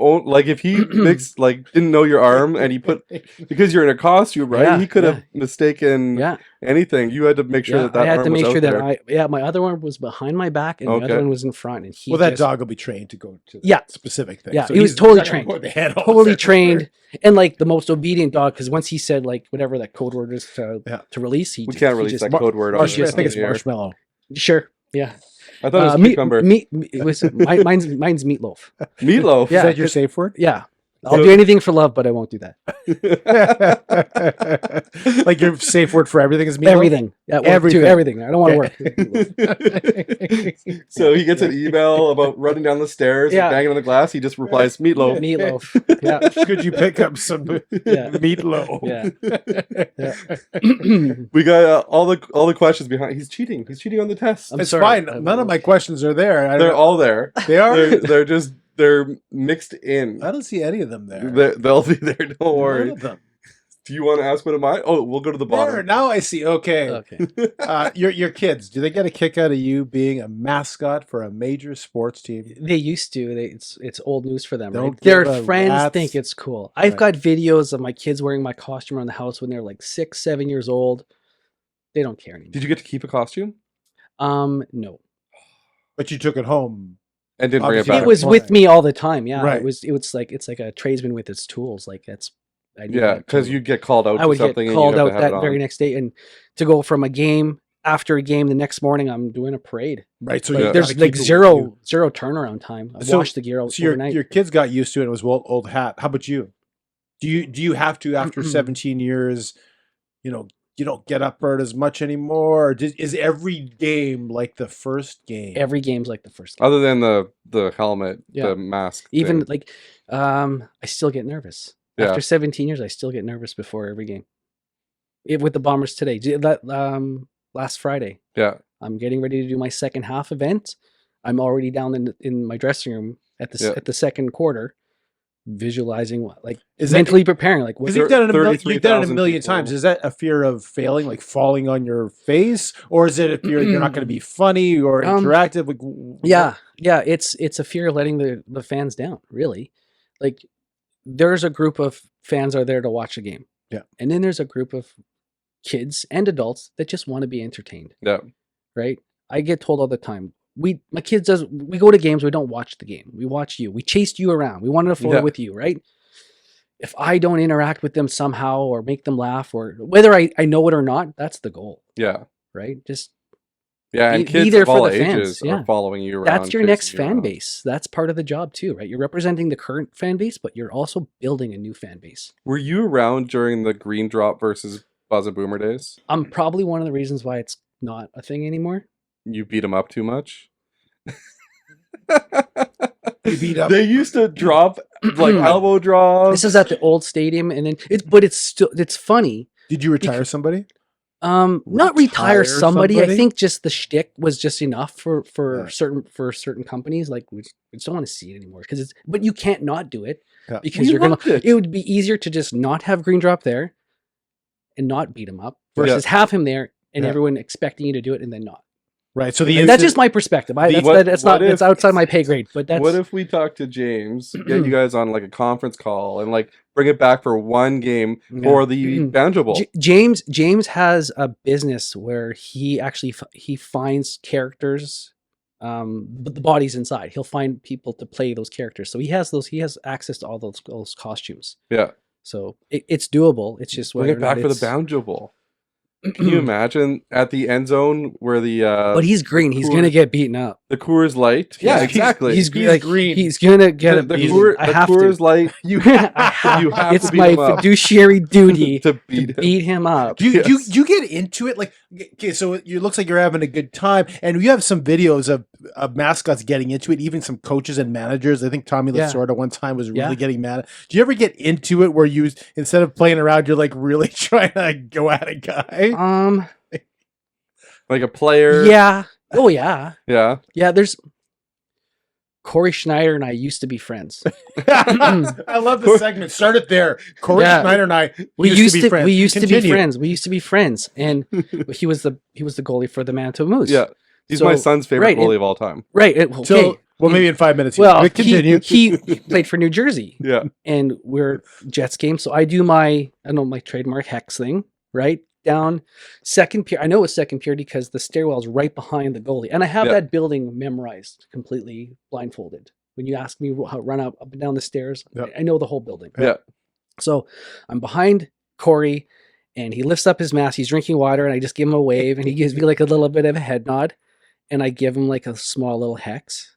he didn't know your arm and he because you're in a costume, right? Yeah, he could have mistaken anything. You had to make sure that I had arm to make was sure out that there. my other one was behind my back and the other one was in front. And he that dog will be trained to go to specific things. Yeah, So he was he's totally not gonna trained. put the head off Totally it. trained. And like the most obedient dog, because once he said like whatever that code word is to release, We can't release that code word. I think it's here. marshmallow. Sure. Yeah. I thought it was cucumber. Mine's meatloaf. Meatloaf. Yeah. Is that your safe word? Yeah. I'll do anything for love, but I won't do that. Like your safe word for everything is meatloaf? Everything. Yeah, Everything. everything. I don't want to work. So he gets an email about running down the stairs and banging on the glass. He just replies, "Meatloaf." Meatloaf. Yeah. Could you pick up some meatloaf? Yeah. We got all the questions behind. He's cheating. He's cheating on the test. It's sorry. fine. None of my questions are there. They're all there. They are? They're mixed in. I don't see any of them there. They'll be there. Don't None worry. of them. Do you want to ask one of mine? Oh, we'll go to the bottom. There, now I see. Okay. Okay. Your kids, do they get a kick out of you being a mascot for a major sports team? They used to. It's old news for them. Don't Right? Their give a friends rat's- think it's cool. I've got videos of my kids wearing my costume around the house when they're like 6, 7 years old. They don't care anymore. Did you get to keep a costume No. But you took it home. and didn't bring it Obviously, back? It was with me all the time. Yeah. Right. It's like a tradesman with his tools. Like I need Yeah, that because tool. you get called out I to would get something and called you have out to have that it on. very next day, and to go from a game after a game the next morning, I'm doing a parade. Right. So Like, you there's gotta like keep it with zero you. turnaround time. I So- washed the gear out So your overnight. kids got used to it. It was old hat. How about you? Do you have to after 17 years? You don't get up for it as much anymore. Or is every game like the first game? Every game's like the first game. Other than the helmet, Yeah. the mask. Even thing. like I still get nervous. Yeah. After 17 years, I still get nervous before every game. With the Bombers today, last Friday, Yeah. I'm getting ready to do my second half event. I'm already down in my dressing room at the second quarter, visualizing mentally preparing. Like, Because what, you've done it a million 33,000 times. people. Is that a fear of failing, like falling on your face, or is it a fear you're not going to be funny or interactive? Like, yeah, it's a fear of letting the fans down. Really, like there's a group of fans are there to watch a game. Yeah, and then there's a group of kids and adults that just want to be entertained. Yeah. Right. I get told all the time. We go to games. We don't watch the game. We watch you. We chased you around. We wanted a photo with you, right? If I don't interact with them somehow or make them laugh, or whether I know it or not, that's the goal. Yeah. Right. Just and be kids there of for all the fans, ages yeah. are following you around. That's your next chasing you fan around. base. That's part of the job too, right? You're representing the current fan base, but you're also building a new fan base. Were you around during the green drop versus Buzz and Boomer days? I'm probably one of the reasons why it's not a thing anymore. You beat them up too much? you beat up. They used to drop like elbow draws. This is at the old stadium, and then it's funny. Did you retire somebody? Not retire somebody. I somebody? think just the shtick was just enough for certain companies. Like we just don't want to see it anymore but you can't not do it because We loved it. It would be easier to just not have Green Drop there and not beat him up versus have him there and everyone expecting you to do it and then not. Right. So That's just my perspective. It's outside my pay grade. But what if we talk to James, get you guys on like a conference call, and like bring it back for one game for the Banjo Bowl? James has a business where he actually he finds characters, but the bodies inside. He'll find people to play those characters. So he has access to all those costumes. Yeah. So it's doable. It's just bring it back for the Banjo Bowl. Can you imagine at the end zone where the but he's green. He's gonna get beaten up. The Coors Light. Yeah, exactly. He's green. He's gonna get it. The Coors Light. You have it's to beat my him up. fiduciary duty to beat him up. Do you get into it? Like, okay, so it looks like you're having a good time, and you have some videos of mascots getting into it, even some coaches and managers. I think Tommy Lasorda one time was really getting mad. Do you ever get into it where you, instead of playing around, you're like really trying to go at a guy? Like a player. Yeah. Oh yeah. Yeah. Yeah. There's Corey Schneider and I used to be friends. I love the segment. Start it there. Corey Schneider and I used to be friends. We used to be friends. And he was the goalie for the Manitoba Moose. Yeah. He's my son's favorite goalie of all time. Right. Okay. So, well, maybe in 5 minutes. Well, continue. He played for New Jersey. Yeah. And we're Jets game. So I do my trademark hex thing, right? Down second pier. I know it's second pier because the stairwell is right behind the goalie. And I have that building memorized, completely blindfolded. When you ask me how to run up and down the stairs, I know the whole building. Yeah. So I'm behind Corey and he lifts up his mask. He's drinking water and I just give him a wave and he gives me like a little bit of a head nod and I give him like a small little hex.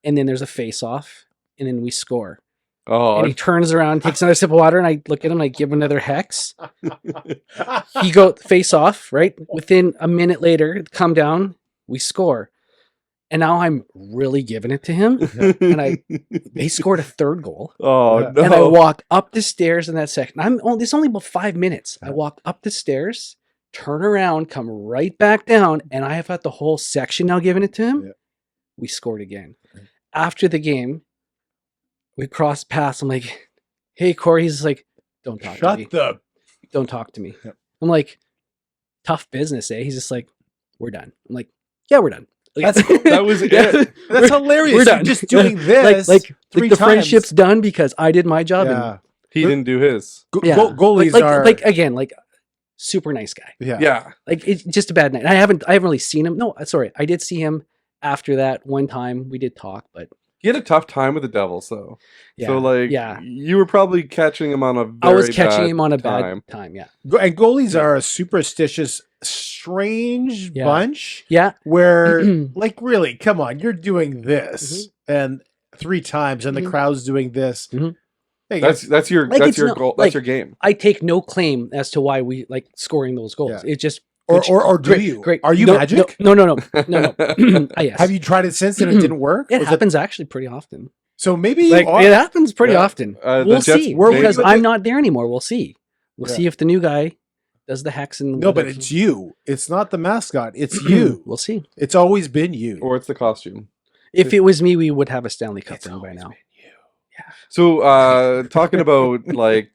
And then there's a face off and then we score. Oh, and he turns around, takes another sip of water, and I look at him, I give him another hex. He go face off, right? Within a minute later, come down, we score. And now I'm really giving it to him. And they scored a third goal. Oh, no. And I walk up the stairs in that second. It's only about 5 minutes. I walk up the stairs, turn around, come right back down, and I have got the whole section now giving it to him. Yeah. We scored again. After the game, we crossed paths. I'm like, hey, Corey. He's like, don't talk to me. Don't talk to me. Yep. I'm like, tough business, eh? He's just like, we're done. I'm like, yeah, we're done. Like, that was it. That's hilarious. We're done. You're just doing this like three the times. Friendship's done because I did my job. Yeah. And he didn't do his. Goalies are like super nice guy. Yeah. Like it's just a bad night. I haven't really seen him. No, sorry. I did see him after that one time. We did talk, but he had a tough time with the Devils, though. Yeah. So, you were probably catching him on a very I was catching him on a time. bad time, yeah. And goalies are a superstitious, strange bunch. Yeah. Where, like, really, come on, you're doing this and 3 times, and the crowd's doing this. Hey, that's your goal. That's your game. I take no claim as to why we like scoring those goals. Yeah. It's just or do you? Great. Are you magic? No. Yes. Have you tried it since and it didn't work? It happens actually pretty often. So maybe you Like are. it happens pretty Yeah. often. The We'll Jets see made- because But I'm not there anymore. We'll see. We'll Yeah. see if the new guy does the hex and No, but whatever. it's you. It's not the mascot. It's you. We'll see. It's always been you. Or it's the costume. If it was me, we would have a Stanley Cup It's ring by always now. been you. So talking about like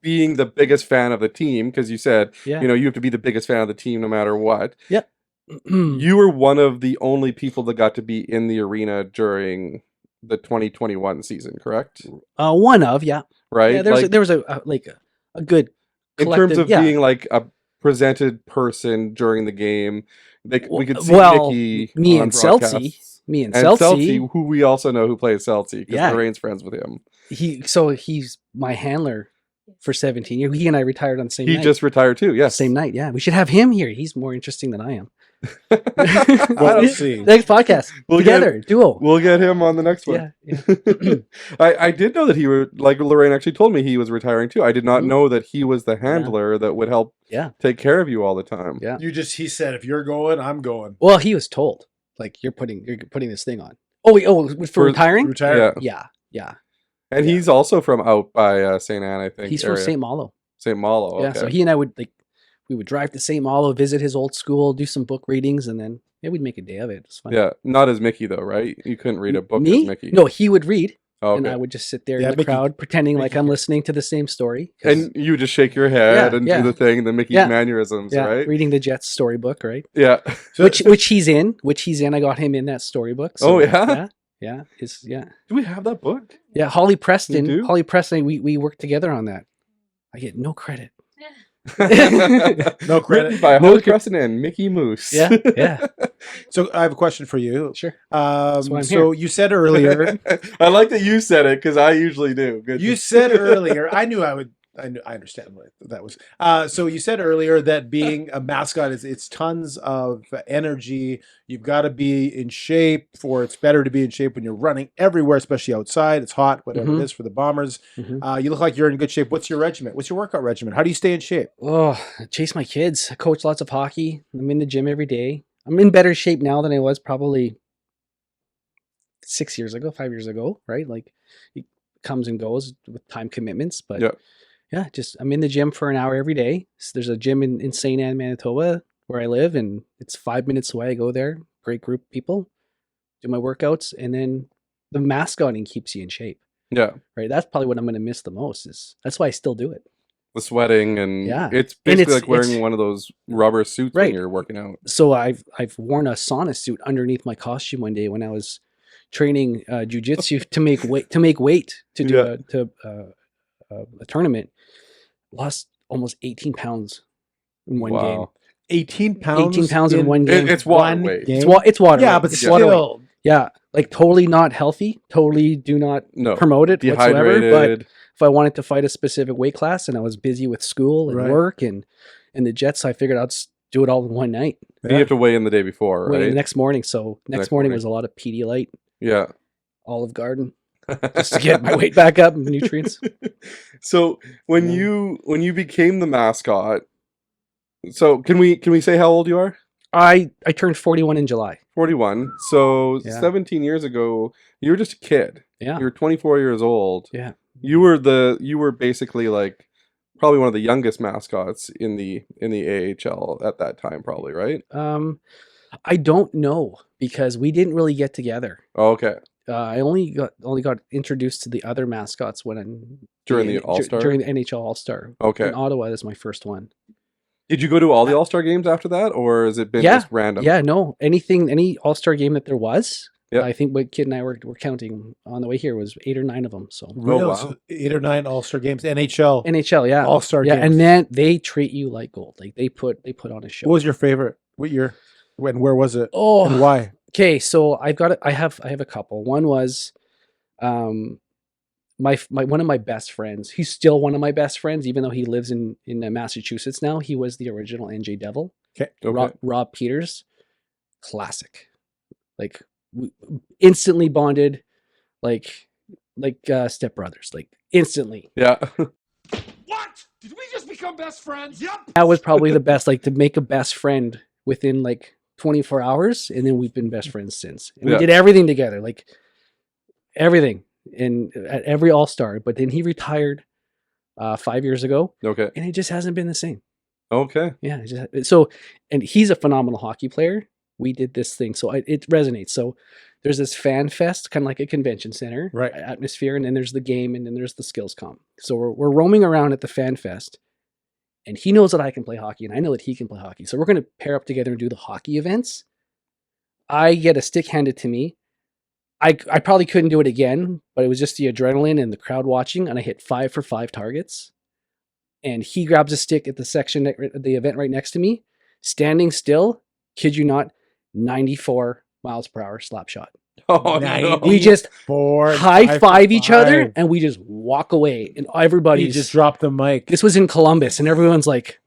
being the biggest fan of the team, because you said, Yeah. you have to be the biggest fan of the team no matter what. Hmm. You were one of the only people that got to be in the arena during the 2021 season, correct? One of Right? Yeah, like, there was a good in terms collective- of yeah. being like a presented person during the game, we could see Well, Mickey me on and Celsi, broadcasts. me and And Celsi. Celsi, who we also know who plays Celsi, because Yeah. Lorraine's friends with him. He's my handler for 17 years. He and I retired on the same He night. just retired too. Yes, Same night. Yeah, we should have him here. He's more interesting than I am. I We'll don't- see. Next podcast We'll together, duo. We'll get him on the next one. Yeah. I did know that he were like Lorraine actually told me he was retiring too. I did not Mhm. know that he was the handler that would help Yeah. take care of you all the time. Yeah. He said, if you're going, I'm going. Well, he was told like you're putting this thing on. Oh, wait, for For- retiring? Retire. Yeah. Yeah. And Yeah. he's also from out by St. Anne, I think. He's from area. St. Malo. St. Malo. Yeah. Okay. So he and I would we would drive to St. Malo, visit his old school, do some book readings, and then we'd make a day of it. It's fun. Yeah, not as Mickey though, right? You couldn't read a book Me? as Mickey. No, he would read, Oh, and okay. I would just sit there Yeah, in the Mickey- crowd, pretending like Mickey- I'm listening to the same story. 'cause- And you would just shake your head Yeah, and yeah. do the thing, the Mickey Yeah. mannerisms, yeah, right? reading the Jets storybook, right? Yeah. So, Which he's in. I got him in that storybook. Oh, yeah? Yeah. Yeah. Do we have that book? Yeah. Holly Preston. do? Holly Preston. We worked together on that. I get no credit. No credit. Written by No Holly cre- Preston and Mickey Moose. Yeah. Yeah. So I have a question for you. Sure. why I'm So you said earlier, I like that you said it because I usually do. Good. you said earlier, I knew I would. I understand what that was. So you said earlier that being a mascot it's tons of energy. You've got to be in shape, for it's better to be in shape when you're running everywhere, especially outside. It's hot, whatever Mhm. it is for the Bombers. Mhm. You look like you're in good shape. What's your regimen? What's your workout regimen? How do you stay in shape? Oh, I chase my kids. I coach lots of hockey. I'm in the gym every day. I'm in better shape now than I was probably 5 years ago, right? Like it comes and goes with time commitments, but Yeah. yeah, just I'm in the gym for an hour every day. So there's a gym in St. Anne, Manitoba, where I live, and it's 5 minutes away. I go there, great group of people, do my workouts, and then the mascotting keeps you in shape, Yeah. right? That's probably what I'm going to miss the most. That's why I still do it. The sweating and Yeah. it's And basically it's- like wearing it's- one of those rubber suits Right. when you're working out. So I've worn a sauna suit underneath my costume one day when I was training jujitsu to make weight to do Yeah. a tournament. Lost almost 18 pounds in one game. Wow. 18 pounds. 18 pounds in one game. It's water one weight. game? It's water. Yeah, weight. but It's Yeah. water weight. still. Yeah, like totally not healthy. Totally do not No. promote it whatsoever. But Dehydrated. if I wanted to fight a specific weight class and I was busy with school and Right. work and the Jets, I figured I'd just do it all in one night. And you have to weigh in the day before, Wait, right? the next morning. So next Next morning morning. was a lot of Pedialyte, Yeah. Olive Garden, just to get my weight back up and nutrients. So when Yeah. you became the mascot, so can we say how old you are? I turned 41 in July. 41. So Yeah. 17 years ago, you were just a kid. Yeah. You were 24 years old. Yeah. You were basically like probably one of the youngest mascots in the AHL at that time, probably, right? I don't know because we didn't really get together. Oh, okay. I only got introduced to the other mascots During the All-Star? during the NHL All Star. Okay. In Ottawa is my first one. Did you go to all the All-Star games after that, or has it been Yeah. just random? Yeah, no, any All Star game that there was. Yep. I think what Kid and I were counting on the way here was 8 or 9 of them. So Really? wow. So 8 or 9 All-Star games, NHL. NHL, yeah, All-Star yeah, games. and then they treat you like gold. Like they put on a show. What was your favorite? What year? When? Where was it? And Oh, why? okay. So I have a couple. One was, my one of my best friends. He's still one of my best friends, even though he lives in Massachusetts now. He was the original NJ Devil. Okay. Rob Peters, classic. Like instantly bonded, like stepbrothers. Like instantly. Yeah. What? Did we just become best friends? Yep. That was probably the best. Like to make a best friend within like 24 hours, and then we've been best friends since. And Yeah. we did everything together. Like everything. and at every All-Star. But then he retired 5 years ago, Okay. and it just hasn't been the same. Okay. Yeah, so, and he's a phenomenal hockey player. We did this thing, so it resonates. So there's this fan fest, kind of like a convention center Right. atmosphere, and then there's the game, and then there's the skills comp. So we're roaming around at the fan fest, and he knows that I can play hockey, and I know that he can play hockey. So we're going to pair up together and do the hockey events. I get a stick handed to me. I probably couldn't do it again, but it was just the adrenaline and the crowd watching, and I hit 5 for 5 targets. And he grabs a stick at the section, the event right next to me, standing still, kid you not, 94 miles per hour slap shot. Oh, no. We just 4 high five each other, and we just walk away. And He everybody's just dropped the mic. This was in Columbus, and everyone's like,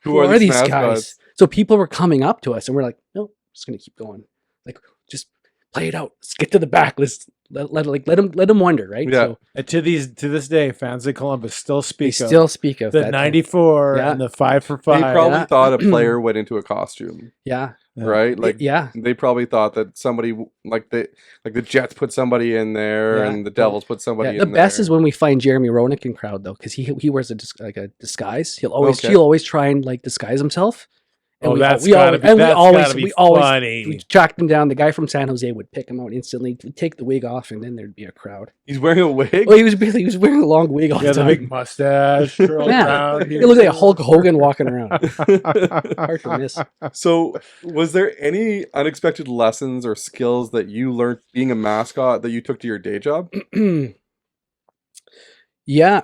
"Who are these guys?" So people were coming up to us, and we're like, "No, just gonna keep going. Like, just play it out. Let's get to the back. Let's let them wonder, right?" Yeah. So And to this day, fans of Columbus still they speak of still speak of the that. 94 Yeah. and the 5 for They 5. probably yeah. thought a player went into a costume, Yeah, right? Like, yeah. they probably thought that somebody, like the Jets put somebody in there, Yeah. and the Devils put somebody in The there. best is when we find Jeremy Roenick in crowd though, because he wears a disguise. He'll Okay. always try and like disguise himself. And Oh, we that's we gotta be- that's gotta be we always funny. we tracked him down. The guy from San Jose would pick him out instantly. We'd take the wig off, and then there'd be a crowd. He's wearing a wig. Well, he was wearing a long wig all Yeah, the the time. big mustache. Curled Yeah. around He looked like a Hulk Hogan walking around. Hard to miss. So, was there any unexpected lessons or skills that you learned being a mascot that you took to your day job? Yeah,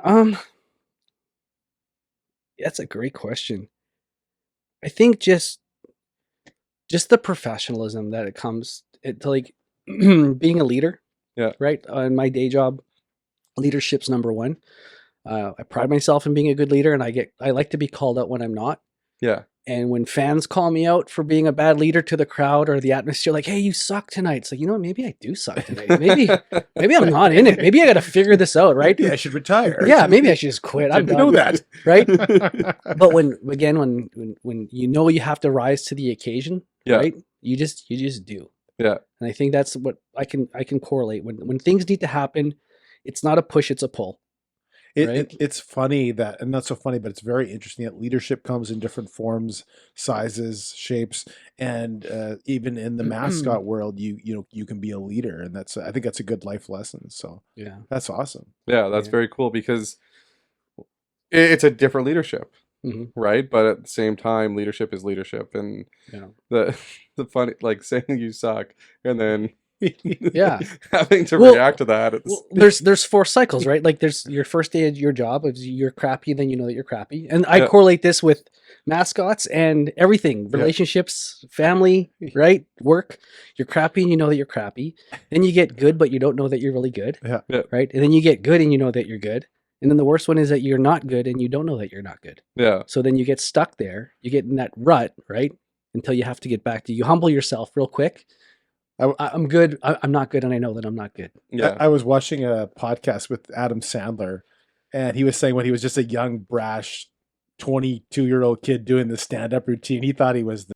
that's a great question. I think just the professionalism that it comes to, like being a leader. Yeah. Right. In my day job, leadership's number one. I pride myself in being a good leader, and I like to be called out when I'm not. Yeah. And when fans call me out for being a bad leader to the crowd or the atmosphere, like, "Hey, you suck tonight." It's like, you know what? Maybe I do suck tonight. Maybe I'm not in it. Maybe I got to figure this out, right? Maybe I should retire. Yeah, maybe I should just quit. I'm Didn't done. know that. Right? But when you know you have to rise to the occasion, Yeah. right? You just do. Yeah. And I think that's what I can correlate when things need to happen. It's not a push; it's a pull. Right? It's funny that, and not so funny, but it's very interesting that leadership comes in different forms, sizes, shapes, and even in the mascot world, you can be a leader, and I think that's a good life lesson. So Yeah. that's awesome. Yeah, that's Yeah. very cool because it's a different leadership, Mhm. right? But at the same time, leadership is leadership, and Yeah. the funny, like saying you suck and then Yeah. having to Well, react to that. Well, there's 4 cycles, right? Like there's your first day at your job. If you're crappy, then you know that you're crappy. And I Yeah. correlate this with mascots and everything, relationships, family, right? Work. You're crappy and you know that you're crappy. Then you get good, but you don't know that you're really good. Yeah. Yeah. Right. And then you get good and you know that you're good. And then the worst one is that you're not good and you don't know that you're not good. Yeah, So then you get stuck there. You get in that rut, right? Until you have to get back to, you humble yourself real quick. I'm good. I'm not good. And I know that I'm not good. yeah, I was watching a podcast with Adam Sandler, and he was saying when he was just a young, brash, 22-year-old kid doing the stand-up routine, he thought he was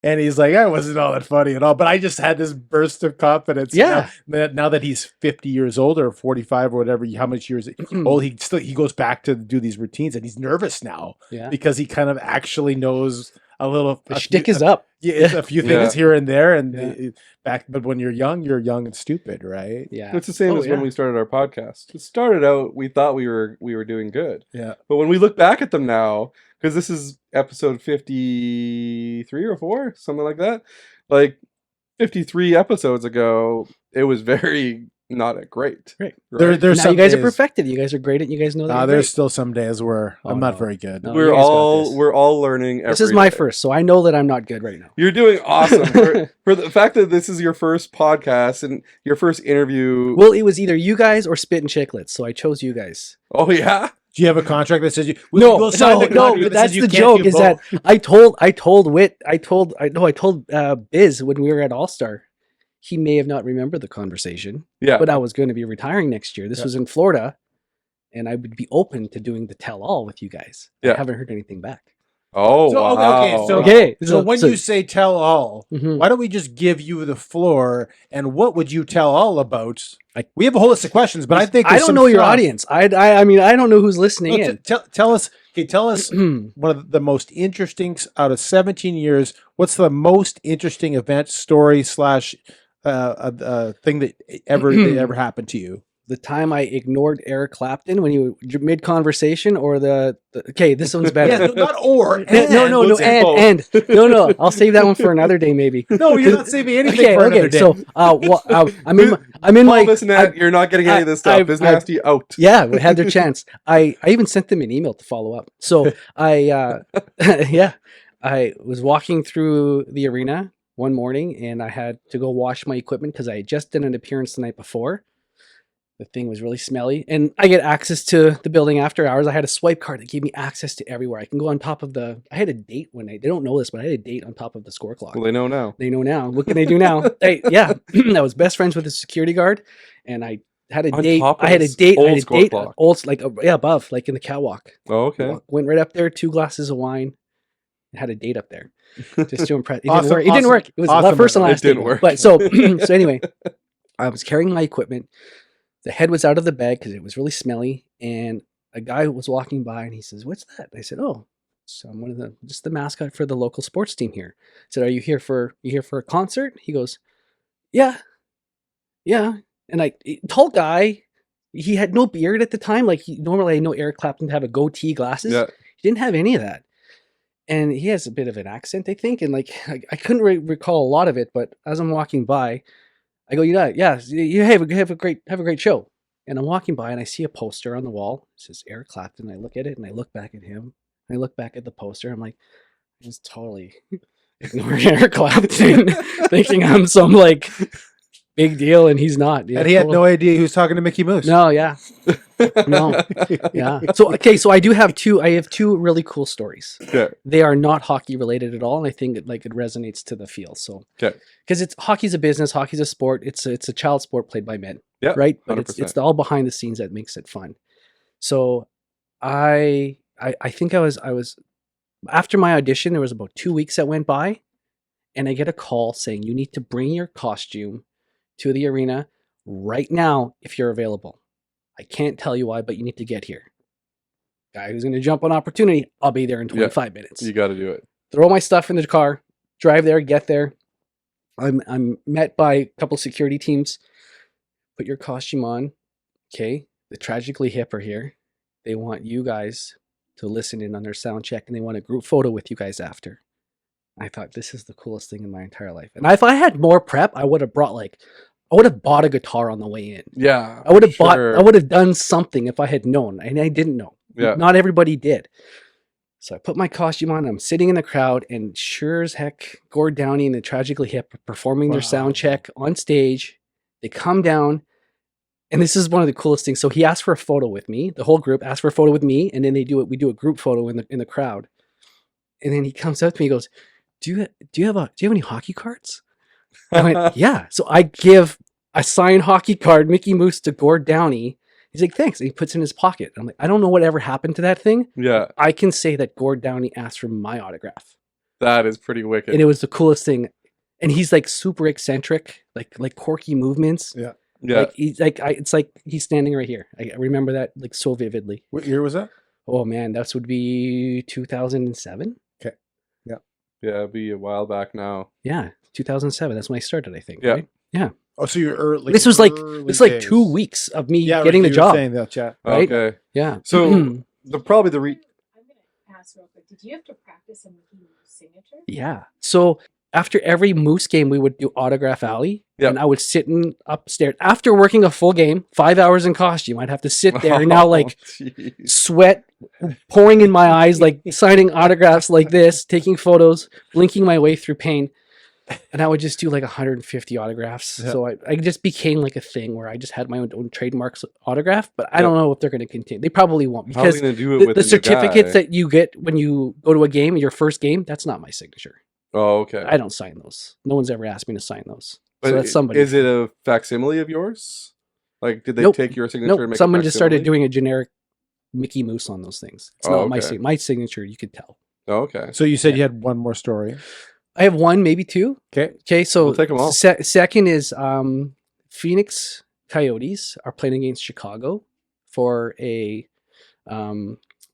and he's like, I wasn't all that funny at all, but I just had this burst of confidence. Yeah. Now that he's 50 years old or 45 or whatever, how much years old, he goes back to do these routines, and he's nervous now Yeah. because he kind of actually knows a little. The shtick is up. Yeah, it's a few things Yeah. here and there, and Yeah. but when you're young and stupid, right? Yeah. it's the same Oh, as when yeah. we started our podcast. It started out, we thought we were doing good, Yeah. but when we look back at them now, because this is episode 53 or 4, something like that, like 53 episodes ago, it was very not great. Great. Right? There's Now some you guys are days- perfected. You guys are great at. You guys know that. you're There's great. still some days where Oh, I'm not no. very good. No. we're you guys got all this. we're all learning. This every is my day. first, so I know that I'm not good right now. You're doing awesome for the fact that this is your first podcast and your first interview. Well, it was either you guys or Spit and Chicklets, so I chose you guys. Oh yeah, Do you have a contract that says you? No, we'll sign the no, contract but that says that's you the can't joke. do Is both. that I told Biz when we were at All Star. He may have not remembered the conversation, yeah. but I was going to be retiring next year. This Yeah. was in Florida, and I would be open to doing the tell all with you guys. Yeah. I haven't heard anything back. Oh, So, wow. Okay. So when So- you say tell all, Mhm. why don't we just give you the floor? And what would you tell all about? We have a whole list of questions, but I think I there's don't some know your stuff- audience. I mean, I don't know who's listening No, in. tell us. Okay, tell us one of the most interesting out of 17 years. What's the most interesting event, story / thing that ever happened to you? The time I ignored Eric Clapton when you mid conversation, or okay, this one's better. Yeah, not or. No, Let's say both. no. I'll save that one for another day, maybe. No, you're not saving anything for another day. So, I'm in Paul my. Bissonnette, you're not getting any of this stuff. I've- Bissonnette out. Yeah, we had their chance. I even sent them an email to follow up. So I was walking through the arena one morning, and I had to go wash my equipment because I had just done an appearance the night before. The thing was really smelly, and I get access to the building after hours. I had a swipe card that gave me access to everywhere. I can go on top of I had a date they don't know this, but I had a date on top of the score clock. Well, they know now. They know now. What can they do now? I was best friends with a security guard, and I had a On date. top of I had a this date. I old had a score date. clock. Old, above, like in the catwalk. Oh, okay. Went right up there. 2 glasses of wine. Had a date up there, just to impress. It Awesome, didn't work. It didn't awesome, work. It was awesome, the first and it last didn't date. work. But so anyway, I was carrying my equipment. The head was out of the bag because it was really smelly, and a guy was walking by, and he says, "What's that?" I said, "Oh, so I'm just the mascot for the local sports team here." I said, "Are you here for a concert?" He goes, "Yeah." And tall guy, he had no beard at the time. Like normally, I know Eric Clapton to have a goatee, glasses. Yeah. He didn't have any of that, and he has a bit of an accent, I think. And I couldn't recall a lot of it, but as I'm walking by, I go, you have a great show. And I'm walking by and I see a poster on the wall. It says Eric Clapton. I look at it and I look back at him. I look back at the poster. I'm like, I just totally ignoring Eric Clapton, thinking I'm some big deal, and he's not. And he had no idea he was talking to Mickey Mouse. No, yeah. No. Yeah. So I have two really cool stories. Okay. They are not hockey related at all, and I think it resonates to the feel. So Okay. because hockey's a business, hockey's a sport. It's a child sport played by men. Yeah. Right. But 100%. it's all behind the scenes that makes it fun. So I think I was after my audition, there was about 2 weeks that went by, and I get a call saying you need to bring your costume to the arena right now if you're available. I can't tell you why, but you need to get here. Guy who's going to jump on opportunity, I'll be there in 25 minutes. You got to do it. Throw my stuff in the car, drive there, get there. I'm met by a couple security teams. Put your costume on. Okay, the Tragically Hip are here. They want you guys to listen in on their sound check, and they want a group photo with you guys after. I thought this is the coolest thing in my entire life. And if I had more prep, I would have bought a guitar on the way in. Yeah. I would have sure. I would have done something if I had known, and I didn't know. Yeah. Not everybody did. So I put my costume on, I'm sitting in the crowd, and sure as heck, Gord Downey and the Tragically Hip are performing their sound check on stage. They come down, and this is one of the coolest things. So he asked for a photo with me. The whole group asked for a photo with me, and then we do a group photo in the crowd. And then he comes up to me, he goes, Do you have any hockey cards? I went, yeah. So I give a signed hockey card, Mickey Moose, to Gord Downey. He's like, thanks. And he puts it in his pocket. I'm like, I don't know what ever happened to that thing. Yeah. I can say that Gord Downey asked for my autograph. That is pretty wicked. And it was the coolest thing. And he's like super eccentric, like quirky movements. Yeah. Yeah. Like it's like he's standing right here. I remember that like so vividly. What year was that? Oh man, that would be 2007. Yeah, it'd be a while back now. Yeah, 2007. That's when I started, I think. Yeah. Right? Yeah. Oh, so you're early. This was like early it's like days. 2 weeks of me Yeah, getting the you were job. saying that, yeah. Right? Okay. Yeah. So I'm going to ask real quick. Did you have to practice a Mickey Mouse signature? Yeah. So after every Moose game, we would do Autograph Alley. Yep. And I would sit upstairs. After working a full game, 5 hours in costume, I'd have to sit there and now like jeez. sweat pouring in my eyes, like signing autographs like this, taking photos, blinking my way through pain. And I would just do like 150 autographs. Yeah. So I just became like a thing where I just had my own trademarks autograph, but I don't know if they're going to continue. They probably won't How are because they gonna do it the with new certificates guy? that you get when you go to a game, your first game, that's not my signature. Oh, okay. I don't sign those. No one's ever asked me to sign those. But So that's somebody. Is it a facsimile of yours? Like, did they Nope. take your signature and Nope. make Someone a just started facsimile? doing a generic Mickey Mouse on those things. It's Oh, not my okay. my signature. You could tell. Oh, okay. So you said you had one more story. I have one, maybe two. Okay. Okay, so We'll take 'em all. second is Phoenix Coyotes are playing against Chicago for a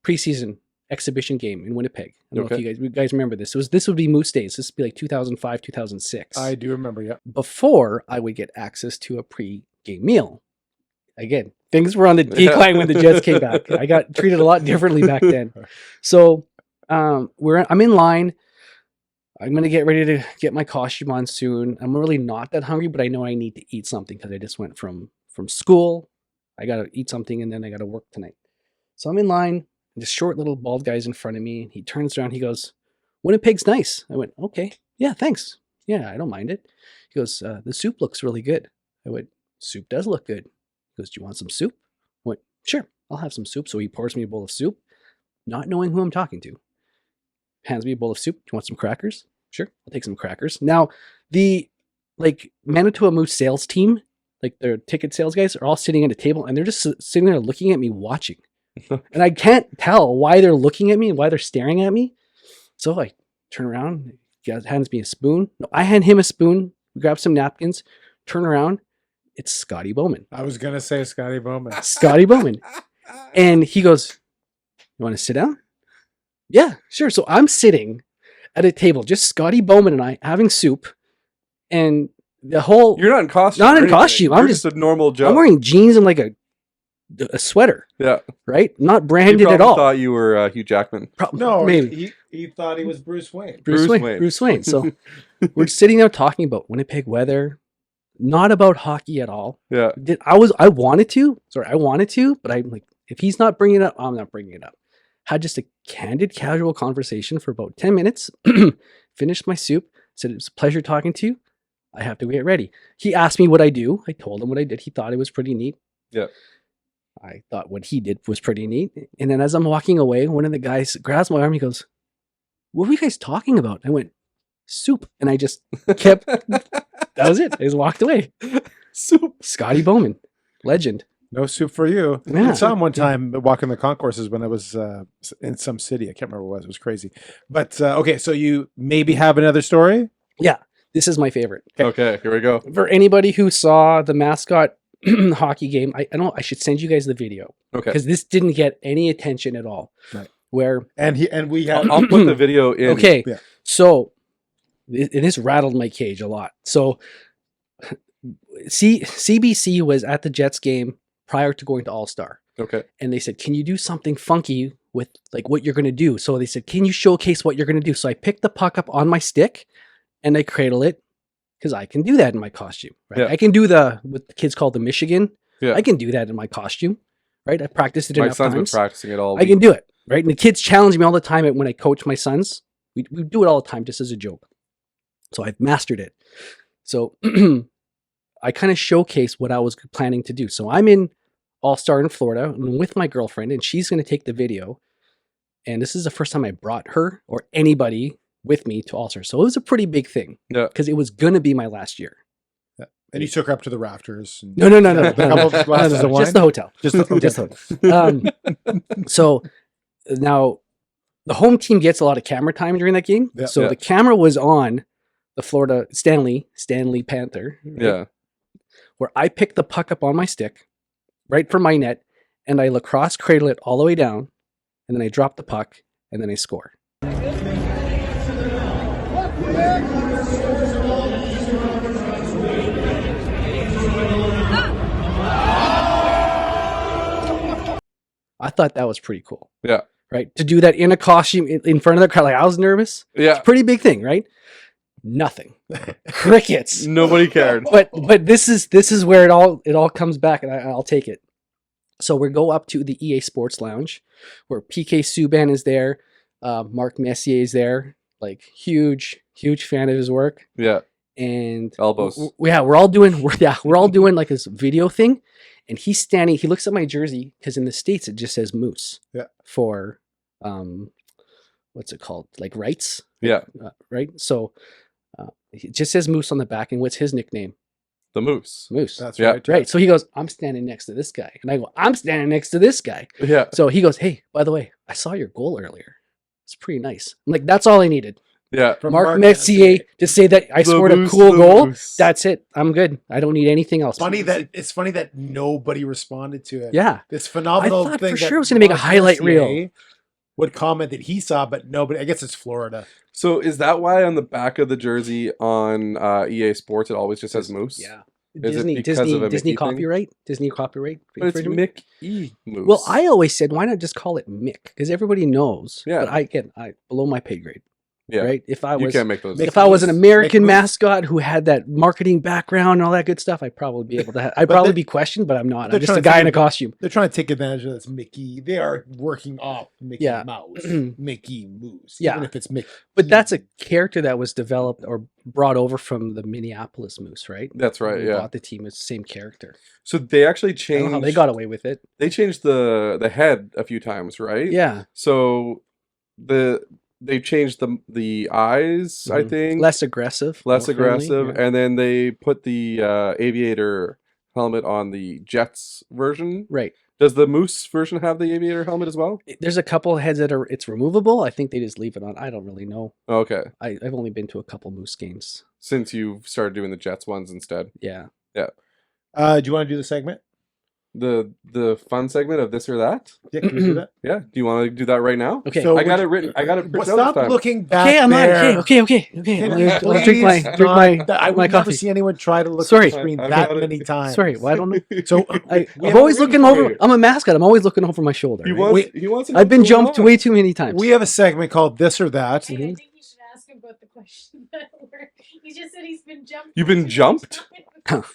preseason exhibition game in Winnipeg. I don't know if you guys remember this. This would be Moose Days. This would be like 2005, 2006. I do remember, yeah. Before I would get access to a pre-game meal. Again, things were on the decline when the Jets came back. I got treated a lot differently back then. So I'm in line. I'm going to get ready to get my costume on soon. I'm really not that hungry, but I know I need to eat something because I just went from school. I got to eat something and then I got to work tonight. So I'm in line. This short little bald guy's in front of me. He turns around. He goes, "Winnipeg's nice." I went, "Okay. Yeah, thanks. Yeah, I don't mind it." He goes, "The soup looks really good." I went, "Soup does look good." He goes, "Do you want some soup?" I went, "Sure, I'll have some soup." So he pours me a bowl of soup, not knowing who I'm talking to. Hands me a bowl of soup. "Do you want some crackers?" "Sure, I'll take some crackers." Now, the Manitoba Moose sales team, like their ticket sales guys, are all sitting at a table and they're just sitting there looking at me watching. And I can't tell why they're looking at me and why they're staring at me. So I turn around, he hands me a spoon. No, I hand him a spoon. We grab some napkins, turn around. It's Scotty Bowman. I was going to say Scotty Bowman. Scotty Bowman. And he goes, "You want to sit down?" "Yeah, sure." So I'm sitting at a table, just Scotty Bowman and I having soup. And the whole... You're not in costume. Not in or anything. costume. You're I'm just a normal Joe. I'm wearing jeans and like a sweater, Yeah. right? Not He branded probably at all. thought you were Hugh Jackman. No, maybe. he thought he was Bruce Wayne. Bruce Bruce Wayne. Wayne. Bruce Wayne. So we're sitting there talking about Winnipeg weather, not about hockey at all. Yeah. I wanted to, but I'm like, if he's not bringing it up, I'm not bringing it up. Had just a candid, casual conversation for about 10 minutes. Finished my soup. Said, "It was a pleasure talking to you. I have to get ready." He asked me what I do. I told him what I did. He thought it was pretty neat. Yeah. I thought what he did was pretty neat. And then as I'm walking away, one of the guys grabs my arm. He goes, "What were you guys talking about?" I went, "Soup." And I just kept, that was it. I just walked away. Soup. Scotty Bowman, legend. No soup for you. Yeah. I saw him one time walking the concourses when I was in some city. I can't remember what it was. It was crazy. But okay, so you maybe have another story? Yeah, this is my favorite. Okay, here we go. For anybody who saw the mascot hockey game, I should send you guys the video Okay. because this didn't get any attention at all. Right. Where And we have I'll put the video in. okay, Yeah. so this rattled my cage a lot. So CBC was at the Jets game prior to going to All-Star. Okay. And they said, "Can you do something funky with like what you're going to do?" So they said, "Can you showcase what you're going to do?" So I picked the puck up on my stick and I cradle it because I can do that in my costume. Right? Yeah. I can do what the kids call the Michigan. Yeah. I can do that in my costume. Right? I practiced it My enough son's been times. practicing it all I week. can do it. Right? And the kids challenge me all the time when I coach my sons. We do it all the time just as a joke. So I've mastered it. So I kind of showcase what I was planning to do. So I'm in All-Star in Florida. I'm with my girlfriend and she's going to take the video. And this is the first time I brought her or anybody with me to All-Star. So it was a pretty big thing. Yeah. Because it was going to be my last year. and you took her up to the rafters. And No. A couple of glasses of wine? Just the hotel. Just the, Just the hotel. So now the home team gets a lot of camera time during that game. Yeah. So Yeah. the camera was on the Florida Stanley Panther. right? Yeah. Where I pick the puck up on my stick, right from my net, and I lacrosse cradle it all the way down, and then I drop the puck, and then I score. I thought that was pretty cool. Yeah. Right? To do that in a costume in front of the crowd, like I was nervous. Yeah. Pretty big thing, right? Nothing. Crickets. Nobody cared. But this is where it all comes back, and I'll take it. So we go up to the EA Sports Lounge, where PK Subban is there, Mark Messier is there, like huge fan of his work, Yeah. and Elbows. we're all doing like this video thing, and he's standing. He looks at my jersey because in the States it just says Moose. Yeah. For what's it called? Like rights. Yeah. Right. So it just says Moose on the back, and what's his nickname? The Moose. Moose. That's Yeah. right. Right. So he goes, "I'm standing next to this guy," and I go, "I'm standing next to this guy." Yeah. So he goes, "Hey, by the way, I saw your goal earlier." It's pretty nice. I'm like, that's all I needed. Yeah. From Mark Mark Messier to say that I The scored a Moose, cool the goal. Moose. That's it. I'm good. I don't need anything else. It's funny that nobody responded to it. Yeah. This phenomenal I thought thing for that sure it was gonna make a Mark highlight Messier reel. would comment that he saw, but nobody. I guess it's Florida. So is that why on the back of the jersey on EA Sports it always just says Moose? Yeah. Is it because of a Disney Mickey thing? copyright? Disney copyright? But it's infringement? Mick E. Moose. Well, I always said, why not just call it Mick? Because everybody knows. Yeah. But I below my pay grade. yeah. Right? If I You was can't make those. if I was an Moose. American Mick Moose. mascot who had that marketing background and all that good stuff, I'd probably be able to. I'd But probably they- be questioned, but I'm not. they're I'm just a trying to guy in a figure- costume. They're trying to take advantage of this Mickey. They are working off Mickey Yeah. Mouse, Mickey Moose. Yeah. Even if it's Mickey. But that's a character that was developed or brought over from the Minneapolis Moose, right? That's right. Who Yeah. bought the team. It's the same character. So they actually I don't changed. know how they got away with it. They changed the head a few times, right? Yeah. So they changed the eyes, I Mhm. think, Less aggressive. less more friendly, aggressive, yeah. and then they put the aviator helmet on the Jets version. Right. Does the Moose version have the aviator helmet as well? There's a couple heads that are it's removable. I think they just leave it on. I don't really know. Okay, I've only been to a couple Moose games. since you've started doing the Jets ones instead. Yeah. Do you want to do the segment? The fun segment of this or that. Yeah, can we do that? Yeah. Do you want to do that right now? Okay. So I got would- it written. I got it printed out Stop this time. looking back Okay, I'm there. on. Okay. Can I'm you gonna drink my please drink my not- I my would never coffee. see anyone try to look Sorry. at the screen I've that got it. many times. Sorry, well, I don't know. So I'm have always a looking reason over. for you. I'm a mascot. I'm always looking over my shoulder. He right? wants. He wants. to know I've been what's going jumped on. way too many times. we have a segment called This or That. Wait, I think you should ask him about the question that where he just said he's been jumped. You've been too many jumped? times.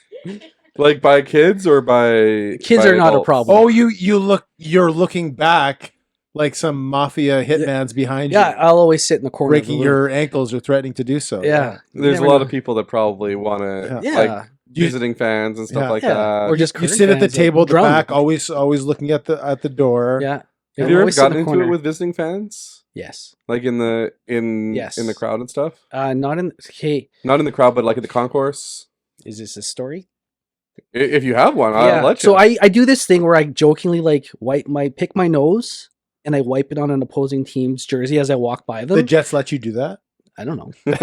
Like by kids or by Kids by are not a adults? problem. Oh, you're looking back like some mafia hitman's behind Yeah, you, I'll always sit in the corner. of the breaking room. your ankles or threatening to do so. Yeah. You There's a never lot know. of people that probably want to Yeah. like You- visiting fans and stuff Yeah. like Yeah. that. Or just You current sit at the fans that table at the drum. back, always looking at the door. Yeah. Have I'm you ever always sit in gotten the into it corner. with visiting fans? Yes. Like in the Yes. in the crowd and stuff? Not in. Okay. Not in the crowd, but like at the concourse. Is this a story? If you have one, I'll let you. So I do this thing where I jokingly like pick my nose and I wipe it on an opposing team's jersey as I walk by them. The Jets let you do that? I don't know. They-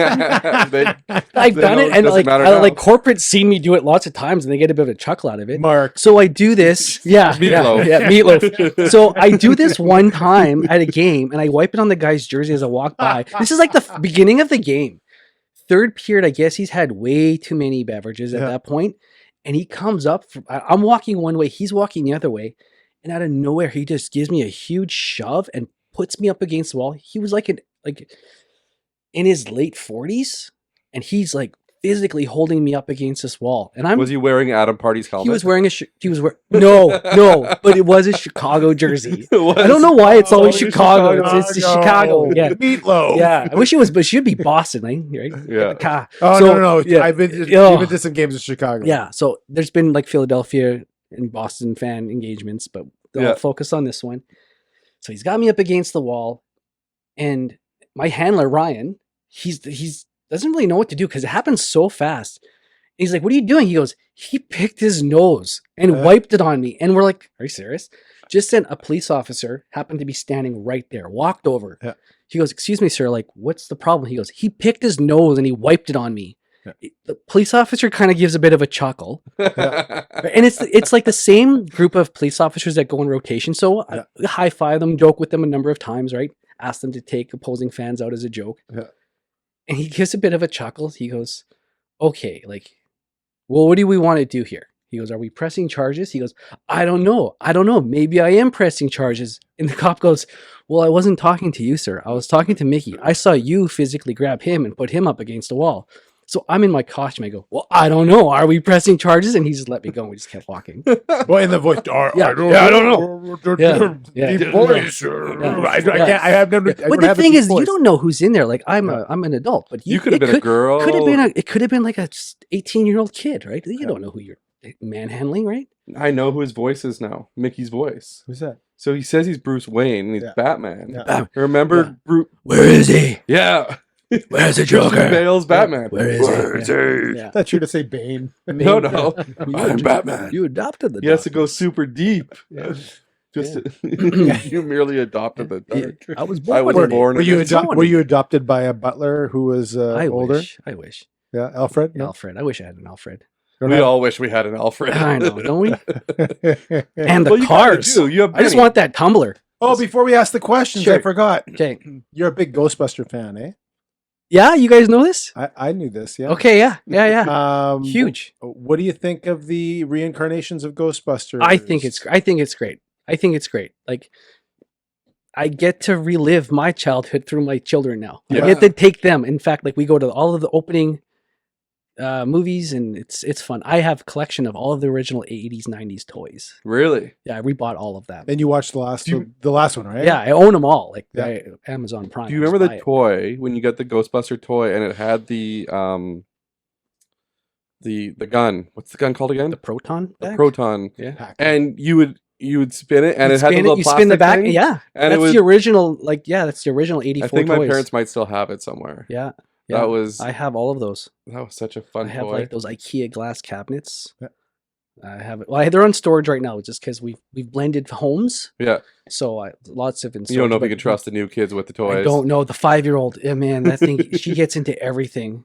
I've They done know it, it and doesn't like matter now. like corporate see me do it lots of times, and they get a bit of a chuckle out of it. Mark. So I do this, Meatloaf. yeah, meatloaf. So I do this one time at a game, and I wipe it on the guy's jersey as I walk by. This is like the beginning of the game, third period. I guess he's had way too many beverages at Yeah. that point, and he comes up. I'm walking one way, he's walking the other way, and out of nowhere, he just gives me a huge shove and puts me up against the wall. He was like in his late 40s, and he's like physically holding me up against this wall, and I'm Was he wearing Adam Party's helmet? he was wearing no, but it was a Chicago jersey. It was. I don't know why it's always Oh, Chicago. It's Chicago. Yeah. Meatloaf. Yeah. I wish it was, but it should be Boston, right? Yeah. Ka- Oh, So, no. Yeah. I've been Oh. you've been to some games in Chicago. Yeah. So there's been like Philadelphia and Boston fan engagements, but Yeah. I'll focus on this one. So he's got me up against the wall, and my handler, Ryan, he's doesn't really know what to do because it happens so fast. And he's like, "What are you doing?" He goes, "He picked his nose and wiped it on me." And we're like, "Are you serious?" Just then, a police officer happened to be standing right there, walked over. Yeah. He goes, "Excuse me, sir, like, what's the problem?" He goes, "He picked his nose and he wiped it on me." Yeah. The police officer kind of gives a bit of a chuckle. Yeah. And it's like the same group of police officers that go in rotation. So I high five them, joke with them a number of times, right? Ask them to take opposing fans out as a joke. Yeah. And he gives a bit of a chuckle. He goes, "Okay, like, well, what do we want to do here?" He goes, "Are we pressing charges?" He goes, I don't know. Maybe I am pressing charges." And the cop goes, "Well, I wasn't talking to you, sir. I was talking to Mickey. I saw you physically grab him and put him up against the wall. So I'm in my costume. I go, "Well, I don't know. Are we pressing charges?" And he just let me go. And we just kept walking. Well, in the voice. Yeah. I don't know. Yeah. Yeah. The voice. I Yeah. can't. I have never. I But don't the have thing deep is, you voice. don't know who's in there. Like I'm an adult, but You could have been a girl. It could have been like a 18-year-old kid, right? You don't know who you're manhandling, right? I know who his voice is now. Mickey's voice. Who's that? So he says he's Bruce Wayne and he's Yeah. Batman. Yeah. Remember Bruce? Where is he? Yeah. Where's the Christian Bale's Batman. Where is he? he? I thought you were to say Bane. No, no. I'm Batman. You adopted the He has to dog. go super deep. Yeah. Just you merely adopted the dog. I was I was born. Were in you this- were you adopted by a butler who was older? I wish. Yeah, Alfred. No? Alfred. I wish I had an Alfred. We all wish we had an Alfred. I know, don't we? And the Well, you kinda cars. do. You have I just many. want that tumbler. Oh, before we ask the questions, I Sure. forgot. Okay. You're a big Ghostbuster fan, eh? Yeah, you guys know this? I knew this. Yeah. Okay, yeah. Huge. What do you think of the reincarnations of Ghostbusters? I think it's great. I think it's great. Like, I get to relive my childhood through my children now. Yeah. I get to take them. In fact, like we go to all of the opening movies, and it's fun. I have a collection of all of the original 80s, 90s toys. Really? Yeah, we bought all of that. And you watched the last one, right? Yeah, I own them all. Like Yeah. Amazon Prime. Do you I just remember buy the it. toy when you got the Ghostbuster toy and it had the gun? What's the gun called again? The proton? The bag? proton. Pack. And you would spin it, and You it had the spin little you spin the plastic back. thing, Yeah, and that's it was. the original. Like, yeah, that's the original 84 I think my toys. parents might still have it somewhere. Yeah, That was I have all of those. such a fun I have toy. like those IKEA glass cabinets. Yeah. I have it. Well, they're on storage right now, just because we've blended homes. Yeah, So lots of. you don't know if you can trust the new kids with the toys. I don't know the 5-year-old. Yeah, man, that thing. She gets into everything.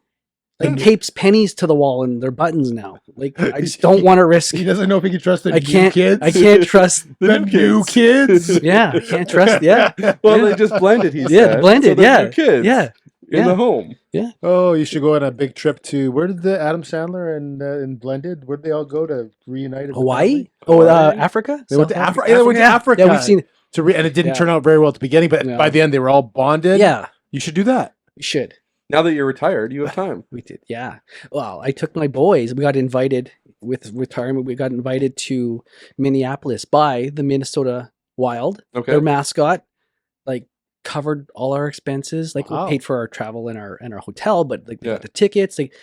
Like tapes pennies to the wall and their buttons now. Like I just don't want to risk. He doesn't know if he can trust the I new can't. kids. I can't trust. The new kids. Yeah, I can't trust. Yeah, Well, Yeah. they just blended. He Yeah, said. blended, So they're yeah. new kids. yeah. in yeah. the home. Oh, you should go on a big trip to where did the Adam Sandler and Blended? Where did they all go to reunite? Hawaii? Oh, Hawaii? Africa? They went to South Africa. Yeah, they went to Africa. Yeah, we've seen. And it didn't Yeah. turn out very well at the beginning, but No. by the end they were all bonded. Yeah, You should do that. we should. Now that you're retired, you have time. We did. Yeah. Well, I took my boys. We got invited with retirement. We got invited to Minneapolis by the Minnesota Wild. Okay. Their mascot, like, covered all our expenses. Like, Wow. we paid for our travel and our hotel, but like they Yeah. got the tickets. Like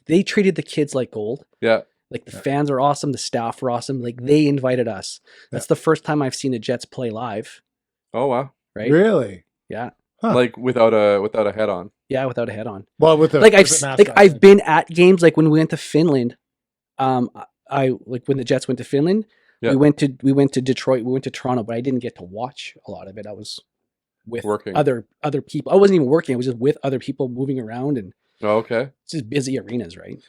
they treated the kids like gold. Yeah. Like the fans are awesome, the staff were awesome. Like they invited us. That's the first time I've seen the Jets play live. Oh wow. Right? Really? Yeah. Huh. Like without a head on. Yeah, without a head on. Well, with the Like with the I've mascot. been at games like when we went to Finland. I like when the Jets went to Finland. Yeah. We went to Detroit. We went to Toronto, but I didn't get to watch a lot of it. I was with Working. other people. I wasn't even working. I was just with other people moving around, and Oh, okay. it's just busy arenas, right?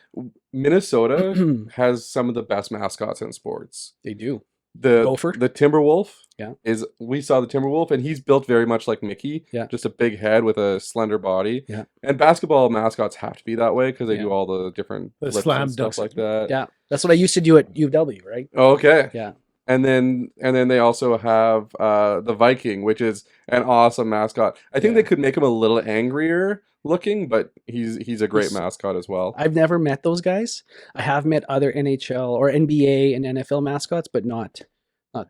Minnesota has some of the best mascots in sports. They do. The Gopher? the Timberwolf. Yeah. We saw the Timberwolf, and he's built very much like Mickey. Yeah. Just a big head with a slender body. Yeah. And basketball mascots have to be that way because they Yeah. do all the different The flips slam and stuff dunks. like that. Yeah, that's what I used to do at UW, right? Oh, okay. Yeah. And then they also have the Viking, which is an awesome mascot. I think Yeah. they could make him a little angrier looking, but he's a great He's- mascot as well. I've never met those guys. I have met other NHL or NBA and NFL mascots, but not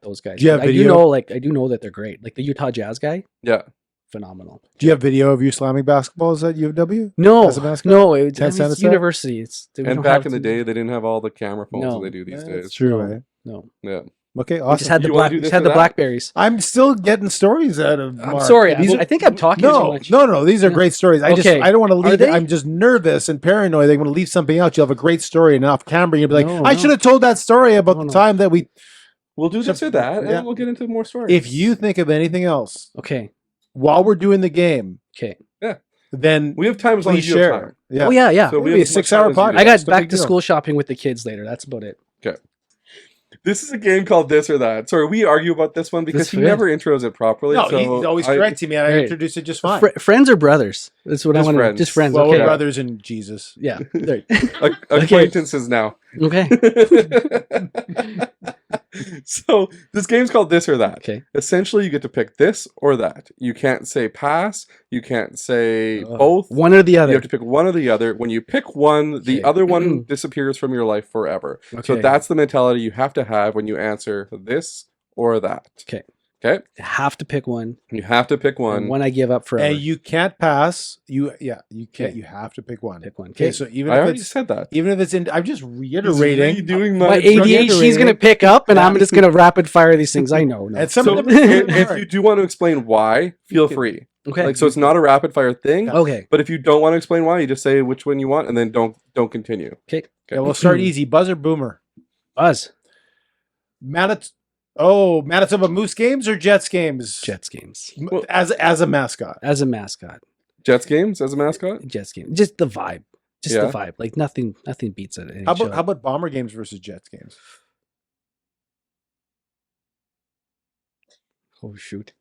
those guys. Do you have But I do video? know, I do know that they're great. Like the Utah Jazz guy, Yeah. phenomenal. Do you have video of you slamming basketballs at UW? No, As a mascot? no, it's, Can't send it's us that? university. We And don't back have in the to- day, they didn't have all the camera phones No. that they do these That's days. true, No. eh? No, Yeah. Okay, we just awesome. had the You wanna black, do we this just had or the that? blackberries. I'm still getting stories out of I'm Mark. sorry. These I think I'm talking too no, much. no. These are Yeah. great stories. I Okay. don't want to Are leave it. they? I'm just nervous and paranoid. They want to leave something out. You'll have a great story and off camera. You'll be like, No, I no. should have told that story about No, the no. time that we. We'll do this or that, and Yeah. we'll get into more stories. If you think of anything else Okay, while we're doing the game, okay. then we have time as long please as you have share. time. Yeah. Oh yeah. So we It'll be have a as much 6-hour time as you podcast. do. I got That's no back big to deal. school shopping with the kids later. That's about it. This is a game called This or That. Sorry, we argue about this one because This he or never intros it properly. No, so he's always I- correcting me, and I Right. introduced it just fine. Friends or brothers? That's what I Just want to. friends. Just friends. Well, okay. we're brothers in Jesus. Yeah. There. Acquaintances now. Okay. So this game's called This or That. Okay. Essentially, you get to pick this or that. You can't say pass. You can't say Ugh. both. One or the You other. have to pick one or the other. When you pick one, the Okay. other one disappears from your life forever. So Okay. that's the mentality you have to have when you answer this or that. Okay. Okay? Have to pick one. You have to pick and one. One I give up forever. And you can't pass. You can't. Okay. You have to pick one. pick one. Okay, Okay. so even I if already it's said that. in, I'm just reiterating. Doing My my ADHD is going to pick up, and I'm just going to rapid fire these things. I know. No. And some So of them are if hard. you do want to explain why, feel free. Okay. Like, so it's not a rapid fire thing. Okay. But if you don't want to explain why, you just say which one you want, and then don't continue. Okay. Yeah, we'll start easy. Buzz or boomer? Buzz. Oh, Manitoba Moose games or Jets games? Jets games. As a mascot. As a mascot. Jets games as a mascot? Jets game. Just the vibe. Just Yeah. the vibe. Like nothing beats it. How about Bomber games versus Jets games? Oh shoot.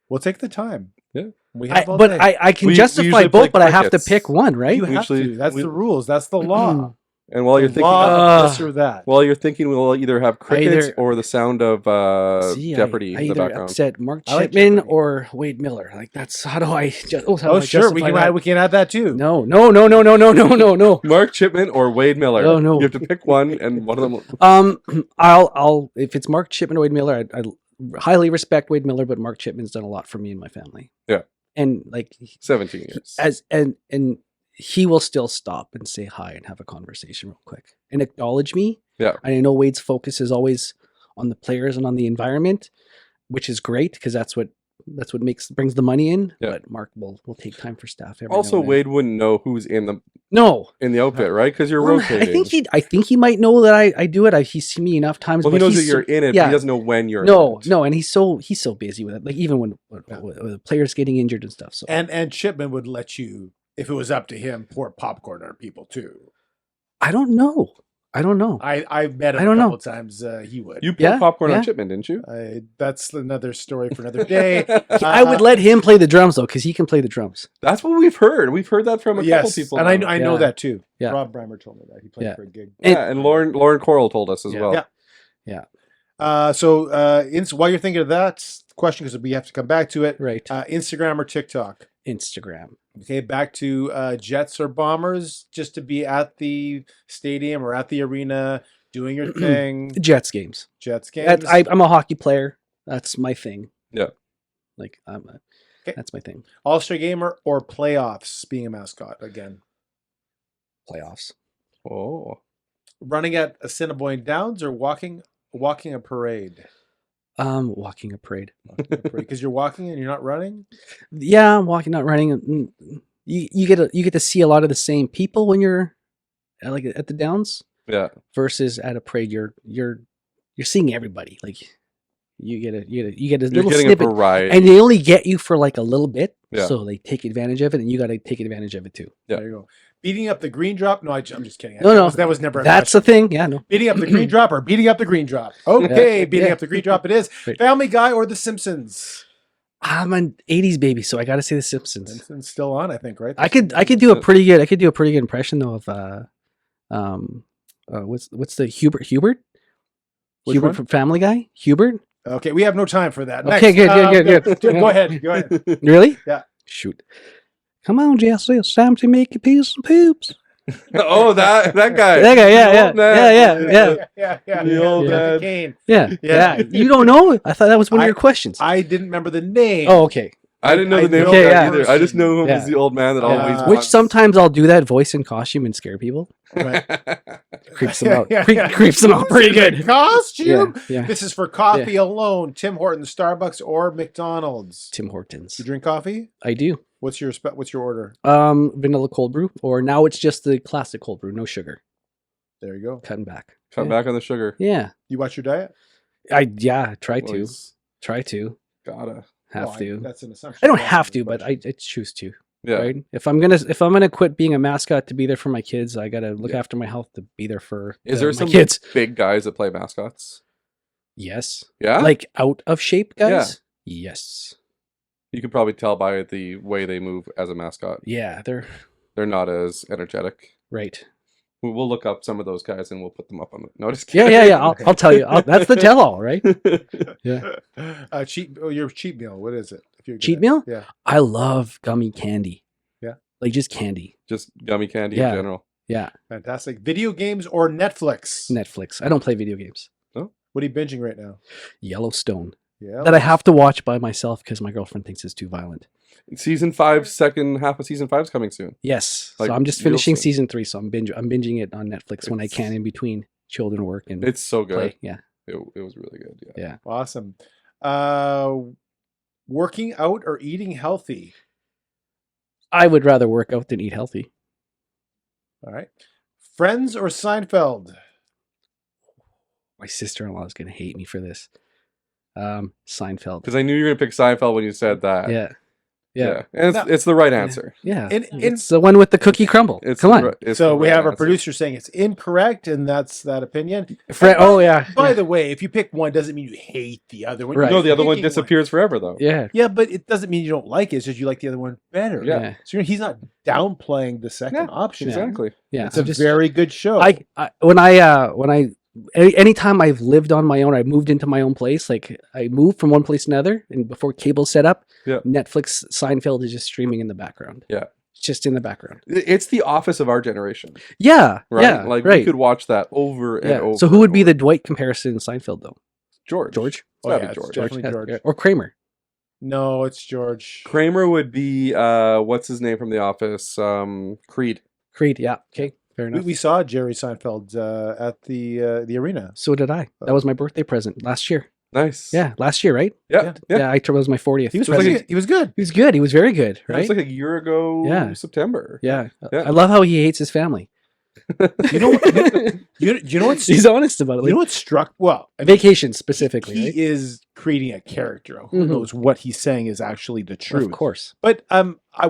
We'll take the time. Yeah. We have all But day. I can We justify usually play both, but I have to crickets. pick one, right? You have Usually to. That's we- the rules. That's the law. And while you're The thinking, law of this or that. while you're thinking, we'll either have crickets either- or the sound of See, Jeopardy I in the either background. upset Mark I like Chipman Jeopardy. or Wade Miller. Like that's how do I? Oh, sure. We can add that too. No. Mark Chipman or Wade Miller. Oh, no. You have to pick one, and one of them. I'll if it's Mark Chipman or Wade Miller, I highly respect Wade Miller, but Mark Chipman's done a lot for me and my family. Yeah. And like 17 years. and he will still stop and say hi and have a conversation real quick and acknowledge me. Yeah. I know Wade's focus is always on the players and on the environment, which is great because that's what brings the money in. Yeah. But Mark will take time for staff. Every Also, now and then. Wade wouldn't know who's in the No, outfit, right? Because you're Well, rotating. I think he might know that I do it. He's seen me enough times. Well, he but knows that he's you're in it, but yeah. he doesn't know when you're in it. No, and he's so busy with it. Like even when players getting injured and stuff. So And Chipman would let you, if it was up to him, pour popcorn on people too. I don't know. I've met him I don't a know. couple times. He would. You put Yeah, popcorn yeah. on Chipman, didn't you? That's another story for another day. I would let him play the drums though, because he can play the drums. That's what we've heard. We've heard that from a couple Yes, people. and now. I know Yeah. that too. Yeah. Rob Breimer told me that he played Yeah. for a gig. Yeah, and Lauren Coral told us as Yeah. well. Yeah. So while you're thinking of that question, because we have to come back to it, Right. Instagram or TikTok? Instagram. Okay, back to Jets or Bombers, just to be at the stadium or at the arena doing your thing. Jets games. Jets games. I'm a hockey player. That's my thing. Yeah. Like Okay. that's my thing. All-Star Gamer or playoffs being a mascot again. Playoffs. Oh. Running at Assiniboine Downs or walking a parade? Walking a parade. Because you're walking and you're not running? Yeah, I'm walking, not running. You get to see a lot of the same people when you're like at the Downs Yeah. versus at a parade. You're seeing everybody. Like you get a You're little getting snippet, a variety. and they only get you for like a little bit. Yeah. So they take advantage of it, and you got to take advantage of it too. Yeah. There you go. Beating up the green drop? No, I'm just kidding. No. That was never a That's question. the thing. Yeah, no. Beating up the green drop or beating up the green drop? Okay, Yeah. beating Yeah. up the green drop it is. Right. Family Guy or The Simpsons? I'm an '80s baby, so I got to say The Simpsons. Simpsons still on, I think, right? I could do a pretty good impression though of what's the Hubert Which one? from Family Guy? Hubert? Okay, we have no time for that. Okay, good. Go ahead. Go ahead. Really? Yeah. Shoot. Come on, Jesse. It's time to make your peas and poops. Oh, that guy. That guy, The yeah. old man. Yeah. The old man. Kane. Yeah. Yeah. You don't know? I thought that was one of your questions. I didn't remember the name. Oh, okay. I didn't know the name of Okay, that yeah. either. I just know him Yeah. as the old man that Yeah. always Which wants- sometimes I'll do that voice in costume and scare people. Right. Creeps them out. Yeah. Creeps them out pretty good. Costume. Yeah. This is for coffee alone. Tim Hortons, Starbucks, or McDonald's. Tim Hortons. You drink coffee? I do. What's your order? Vanilla cold brew, or now it's just the classic cold brew, no sugar. There you go. Cutting back. Cut back on the sugar. Yeah. You watch your diet? I try Well, to. he's Try to. gotta. Have Well, to. That's an assumption. I don't have to, but I choose to. Yeah. Right? If I'm gonna quit being a mascot to be there for my kids, I gotta look after my health to be there for Is there my some kids. big guys that play mascots? Yes. Yeah. Like out of shape guys? Yes. You can probably tell by the way they move as a mascot. Yeah, they're They're not as energetic. right. We'll look up some of those guys and we'll put them up on the. No, just Yeah, kidding. yeah. I'll tell you. That's the tell-all, right? Yeah. Your cheat meal. What is it? If you're Cheat gonna- meal? Yeah. I love gummy candy. Yeah. Like just candy. Just gummy candy Yeah. in general. Yeah. Fantastic. Video games or Netflix? Netflix. I don't play video games. What are you binging right now? Yellowstone. Yeah. That I have to watch by myself because my girlfriend thinks it's too violent. Season 5, second half of season 5 is coming soon. Yes. Like, So I'm just real finishing soon. season 3, so I'm binging it on Netflix when I It's- can in between children work and It's so good. play. Yeah. It was really good. Yeah. Yeah. Awesome. Working out or eating healthy? I would rather work out than eat healthy. All right. Friends or Seinfeld? My sister-in-law is gonna hate me for this. Seinfeld. Because I knew you were gonna pick Seinfeld when you said that. Yeah. And it's the right answer. Yeah. In- It's the one with the cookie crumble. It's Come the on. ri- it's So the we right have our answer. producer saying it's incorrect, and that's that opinion. Fred, oh yeah. By the way, if you pick one, doesn't mean you hate the other one. Right. No, You're the other one picking disappears forever though. Yeah. Yeah, but it doesn't mean you don't like it. It's just you like the other one better. Yeah. So he's not downplaying the second Yeah, option. Exactly. Yeah. It's a very good show. Anytime I've lived on my own, I moved into my own place. Like I moved from one place to another, and before cable set up, Yeah. Netflix Seinfeld is just streaming in the background. Yeah. It's just in the background. It's the Office of our generation, Yeah, right? yeah, Like right. we could watch that over and yeah. over. So who would and be over. the Dwight comparison in Seinfeld though? George? George? It's Oh, gotta yeah, be it's George. definitely George. Or Kramer? No, it's George. Kramer would be what's his name from The Office? Creed. Creed? Yeah. Okay. Fair enough. We saw Jerry Seinfeld at the arena. So did I. That was my birthday present last year. Nice. Yeah, last year, right? Yeah. Yeah, it was my 40th. He was present. pretty, he was good. He was good. He was very good, It was right? like a year ago. Yeah. September. Yeah. Yeah. I love how he hates his family. You know what? you know what's He's honest about it. you know Like, what struck? Well, I mean, vacation specifically, he right? is creating a character. Who Mhm. knows what he's saying is actually the truth. Of course. But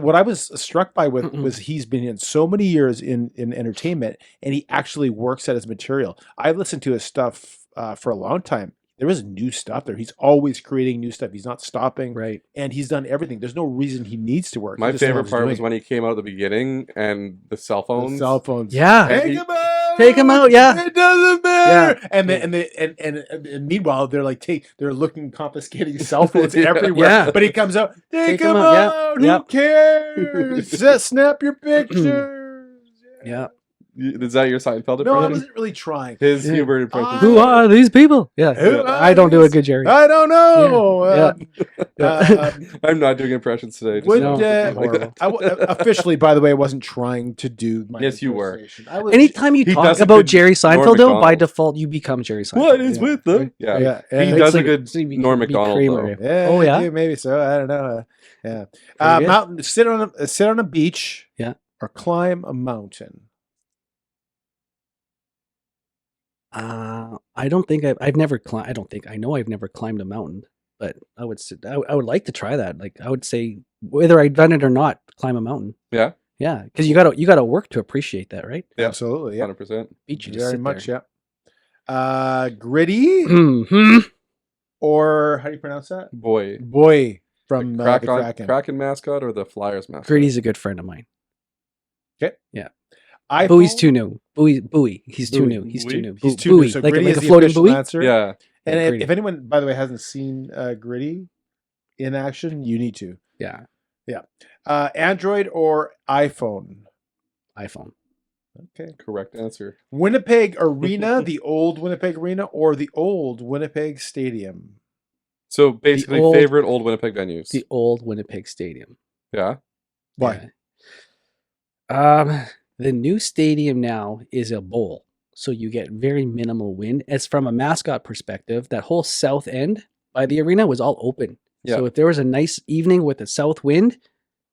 what I was struck by with Mm-mm. was he's been in so many years in entertainment, and he actually works at his material. I've listened to his stuff for a long time. There is new stuff there. He's always creating new stuff. He's not stopping, Right. and he's done everything. There's no reason he needs to work. He My just favorite loves part was doing when he came out at the beginning and the cell it. phones. The cell phones. Yeah. Hey, Take him out. Take 'em out, yeah. It doesn't matter. Yeah. And meanwhile they're like they're looking confiscating cell phones Yeah. everywhere. Yeah. But he comes out. Take, Take him 'em out. out, yeah. Who Yep. cares? Just snap your pictures. Yeah. Is that your Seinfeld No, I impression? wasn't really trying. His Yeah. humor impression. Who are these people? Yeah. Who I don't do a good Jerry. I don't know. Yeah. I'm not doing impressions today. just Would so- No. like that. officially, by the way, I wasn't trying to do my Yes, you were. impersonation. I was Anytime you He talk does a about good Jerry Seinfeld, though, by McDonald. default, you become Jerry Seinfeld. What is Yeah. with them? Yeah. yeah, He yeah. does It's a good so you be- Norm be Macdonald, Kramer. though. Yeah, Oh, yeah? maybe so. I don't know. Yeah, Very good. mountain. Sit on a beach. Yeah. or climb a mountain. I don't think I've never climbed. I don't think I know I've never climbed a mountain, but I would like to try that. Like I would say, whether I've done it or not, climb a mountain. Yeah. Yeah, because you gotta work to appreciate that, right? Yeah. Absolutely. Yeah, 100%. Beach, you just very sit much. there. Yeah. Gritty Hmm. or how do you pronounce that? Boy. Boy from The the Kraken, Kraken. Kraken mascot or the Flyers mascot? Gritty's a good friend of mine. Bowie's iPhone? too new. Bowie. He's too Bowie. new. He's too Bowie? new. He's too Bowie. new. So like Gritty like is a the floating official buoy. answer. Yeah. And Yeah, if, Gritty. if anyone, by the way, hasn't seen Gritty in action, you need to. Yeah, Android or iPhone? iPhone. Okay. Correct answer. Winnipeg Arena, the old Winnipeg Arena, or the old Winnipeg Stadium? So basically, old- favorite old Winnipeg venues. The old Winnipeg Stadium. Yeah. Why? Yeah. The new stadium now is a bowl, so you get very minimal wind. As from a mascot perspective, that whole south end by the arena was all open. Yeah. So if there was a nice evening with a south wind,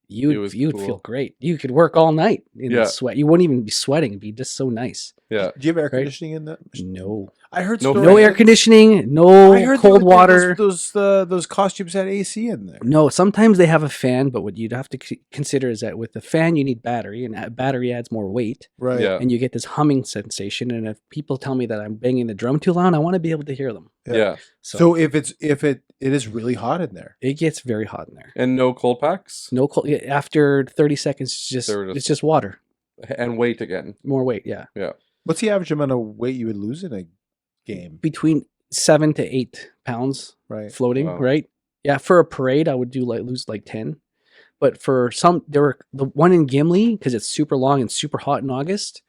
you'd was feel cool. great. You could work all night in Yeah. the sweat. You wouldn't even be sweating. It'd be just so nice. Yeah. Do you have air Right. conditioning in that? No, I heard No stories- no air conditioning, no I heard cold water. Those costumes had AC in there. No, sometimes they have a fan, but what you'd have to consider is that with the fan you need battery, and a battery adds more weight, Right. Yeah. and you get this humming sensation. And if people tell me that I'm banging the drum too loud, I want to be able to hear them. Yeah. Yeah. So if it is really hot in there. It gets very hot in there. And no cold packs. No cold. After 30 seconds, it's just water. And wait again. More weight. Yeah, What's the average amount of weight you would lose in a game? between 7 to 8 pounds Right. floating. Wow. Right. Yeah, for a parade, I would lose like 10. But for some, there were the one in Gimli because it's super long and super hot in August.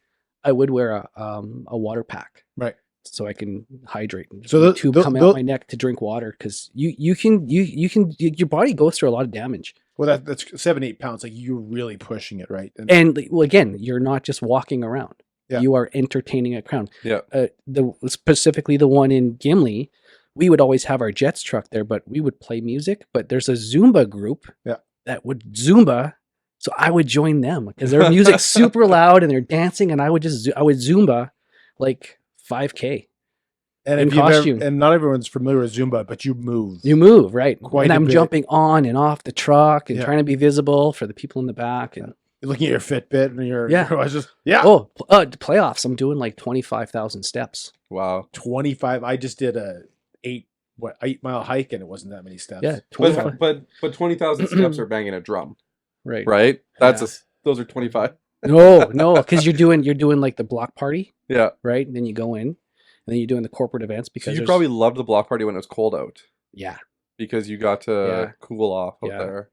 I would wear a water pack. Right. So I can hydrate. And So so the- tube the- come the- out my neck to drink water because your body goes through a lot of damage. Well, that's 7-8 pounds. Like you're really pushing it, right? And well, again, you're not just walking around. Yeah. You are entertaining a crowd. Yeah. Specifically the one in Gimli, we would always have our Jets truck there, but we would play music. But there's a Zumba group that would Zumba. So I would join them because their music's super loud and they're dancing, and I would Zumba like 5K. And in if you've costume. and not everyone's familiar with Zumba, but you move. You move, right? Quite and a I'm bit. jumping on and off the truck and Yeah. trying to be visible for the people in the back. And You're looking at your Fitbit and Yeah. I was just playoffs, I'm doing like 25,000 steps. Wow. 25. I just did a 8-mile hike and it wasn't that many steps. Yeah, 25. But 20,000 steps are banging a drum, Right. right? That's Yeah. those are 25. No, because you're doing like the block party, Yeah. right? And then you go in, and then you're doing the corporate events So because you there's- probably loved the block party when it was cold out yeah. because you got to Yeah. cool off out Yeah. there.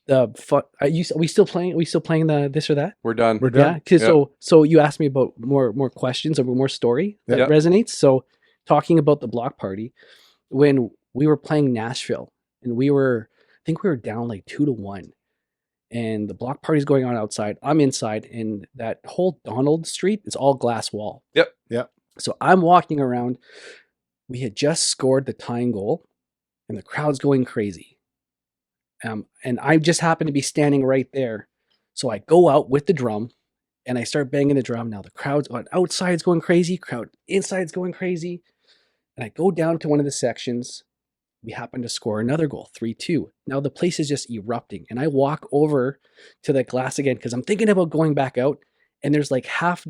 The fun. Are we still playing? the this or that? We're done. We're Yeah, done. because Yeah. so you asked me about more questions or more story that Yeah. resonates. So talking about the block party, when we were playing Nashville and I think we were down like 2-1, and the block party's going on outside. I'm inside, and that whole Donald Street is all glass wall. Yep. Yep. So I'm walking around. We had just scored the tying goal, and the crowd's going crazy. And I just happen to be standing right there. So I go out with the drum and I start banging the drum. Now the crowd's on outside's going crazy, crowd inside's going crazy. And I go down to one of the sections. We happen to score another goal, 3-2. Now the place is just erupting. And I walk over to the glass again because I'm thinking about going back out. And there's like half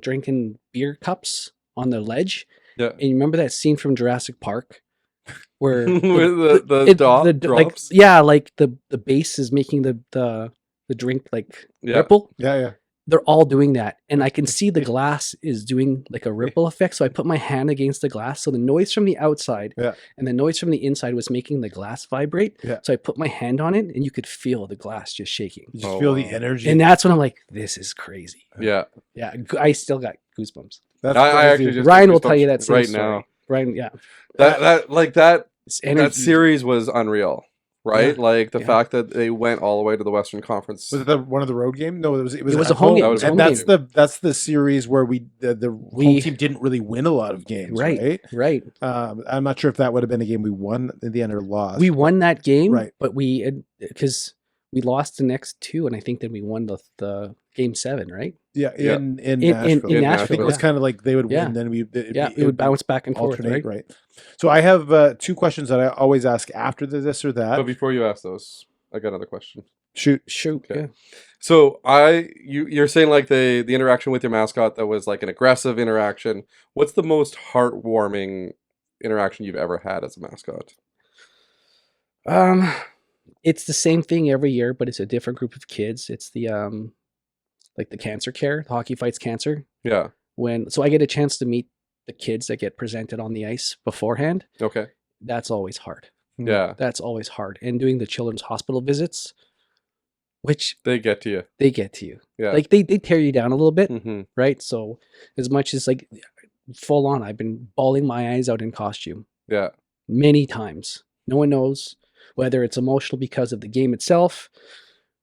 drinking beer cups on the ledge. Yeah. And you remember that scene from Jurassic Park where With the it- drop, like drops. like the base is making the drink like Yeah. ripple. Yeah. They're all doing that, and I can see the glass is doing like a ripple effect. So I put my hand against the glass, so the noise from the outside Yeah. and the noise from the inside was making the glass vibrate. Yeah. So I put my hand on it, and you could feel the glass just shaking. You just Oh, feel wow. the energy. And that's when I'm like, this is crazy. Yeah. Yeah, I still got goosebumps. That's I crazy. actually just Ryan got will tell you goosebumps that same right story. now. Ryan, yeah, That it's energy. that series was unreal, right? Yeah. Like the Yeah. fact that they went all the way to the Western Conference. Was it one of the road games? No, it was It was at a home game. That It was was a And home game. that's the series where the home team didn't really win a lot of games, right? Right. I'm not sure if that would have been a game we won in the end or lost. We won that game, Right. but because we lost the next two, and I think then we won the game 7, right? Yeah, Yeah. in In Nashville. In I think Nashville, it was yeah. kind of like they would Yeah. win, then we We would bounce back and forth, alternate, right? right? So I have 2 questions that I always ask after this or that. But before you ask those, I got another question. Shoot. Shoot, Okay. yeah. So you're saying like the interaction with your mascot that was like an aggressive interaction. What's the most heartwarming interaction you've ever had as a mascot? It's the same thing every year, but it's a different group of kids. It's the like the cancer care, the Hockey Fights Cancer. Yeah. So I get a chance to meet the kids that get presented on the ice beforehand. Okay. That's always hard. Yeah. That's always hard. And doing the children's hospital visits, which They get to you. they get to you. Yeah. Like they tear you down a little bit, Mm-hmm. right? So as much as like full on, I've been bawling my eyes out in costume Yeah. many times. No one knows whether it's emotional because of the game itself,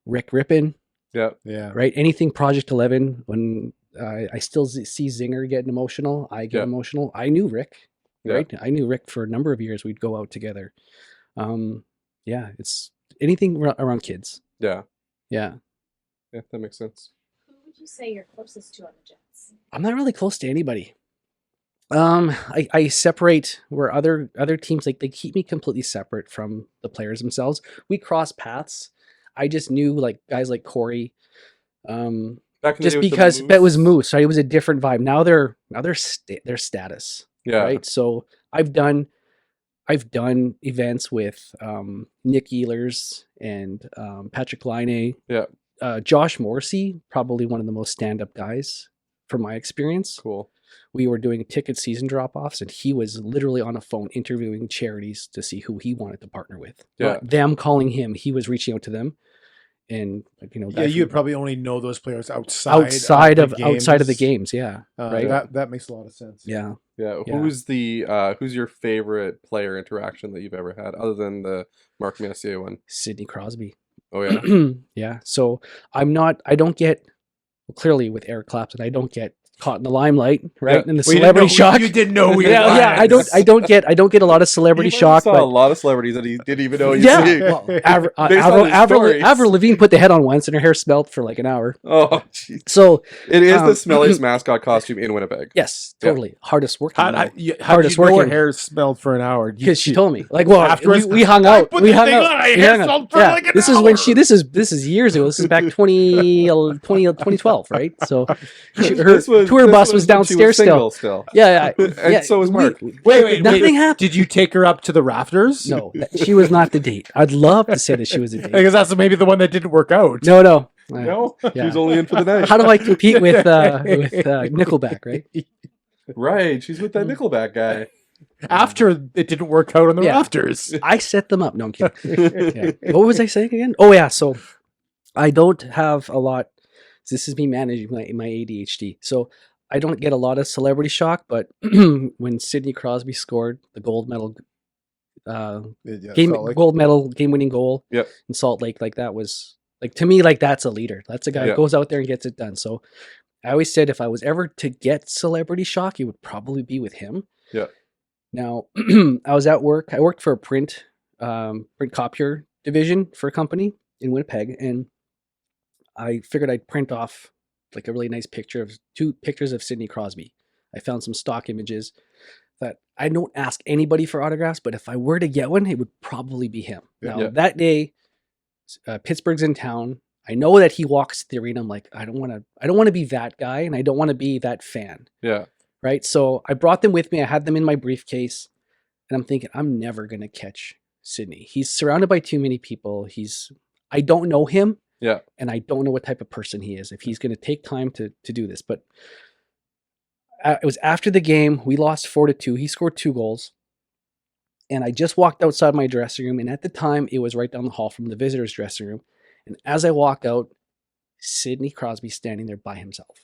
Rick Rippin, Yeah. Yeah. right? Anything Project 11, when I still see Zinger getting emotional, I get Yeah. emotional. I knew Rick, Yeah. right? I knew Rick for a number of years. We'd go out together. Yeah, it's anything around kids. Yeah. Yeah. Yeah. That makes sense. Who would you say you're closest to on the Jets? I'm not really close to anybody. I separate where other teams, like, they keep me completely separate from the players themselves. We cross paths. I just knew like guys like Corey, Back in the just day with the because that was Moose. Moose, right? It was a different vibe. Now they're their status, Yeah. right? So I've done events with Nick Ehlers and Patrick Laine. Yeah. Josh Morrissey, probably one of the most stand-up guys from my experience. Cool. We were doing ticket season drop-offs, and he was literally on a phone interviewing charities to see who he wanted to partner with. Yeah. Not them calling him, he was reaching out to them. And Yeah, guys you would from probably only know those players outside outside of the games. games, yeah. right. That makes a lot of sense. Yeah. Yeah. Yeah. Who's your favorite player interaction that you've ever had other than the Mark Messier one? Sidney Crosby. Oh yeah. Yeah. So I don't get, clearly with Eric Clapton, I don't get caught in the limelight, right? Yeah. And the Well, celebrity shock. You didn't know who you yeah. I don't get a lot of celebrity He shock, saw but a lot of celebrities that he didn't even know he'd yeah. see. Well, Based on his stories. Avril Lavigne put the head on once, and her hair smelled for like an hour. Oh, jeez. So It is the Um, smelliest mascot costume in Winnipeg. yes, Yeah. totally hardest working. How though. did you Hardest know her working. hair smelled for an hour? Because she told me, like, well, Afterwards, we hung I out. put We the hung thing out. on, I we hair hung out. smelled for Yeah, like an this is when hour. this is years ago. This is back 2012, right? So her tour This bus was when she downstairs single still. Yeah, And yeah. so was Mark. Wait, Nothing happened. Did you take her up to the rafters? No, she was not the date. I'd love to say that she was a date. Because that's maybe the one that didn't work out. No. No, Yeah. she was only in for the night. How do I compete with Nickelback, right? Right, she's with that Nickelback guy. After it didn't work out on the Yeah. rafters. I set them up. No, I'm kidding. Yeah. What was I saying again? Oh yeah, so I don't have a lot. This is me managing my ADHD. So I don't get a lot of celebrity shock, but when Sidney Crosby scored the gold medal gold medal game winning goal Yep. in Salt Lake, like that was like, to me, like that's a leader. That's a guy Yeah. who goes out there and gets it done. So I always said if I was ever to get celebrity shock, it would probably be with him. Yeah. Now I was at work. I worked for a print copier division for a company in Winnipeg, and I figured I'd print off like a really nice two pictures of Sidney Crosby. I found some stock images that I don't ask anybody for autographs, but if I were to get one, it would probably be him. Yeah. Now Yeah. that day, Pittsburgh's in town. I know that he walks the arena. I'm like, I don't want to be that guy, and I don't want to be that fan. Yeah. Right. So I brought them with me. I had them in my briefcase, and I'm thinking, I'm never going to catch Sidney. He's surrounded by too many people. I don't know him. Yeah. And I don't know what type of person he is, if he's going to take time to do this. But it was after the game. We lost 4-2. He scored 2 goals. And I just walked outside my dressing room. And at the time, it was right down the hall from the visitors' dressing room. And as I walk out, Sidney Crosby standing there by himself.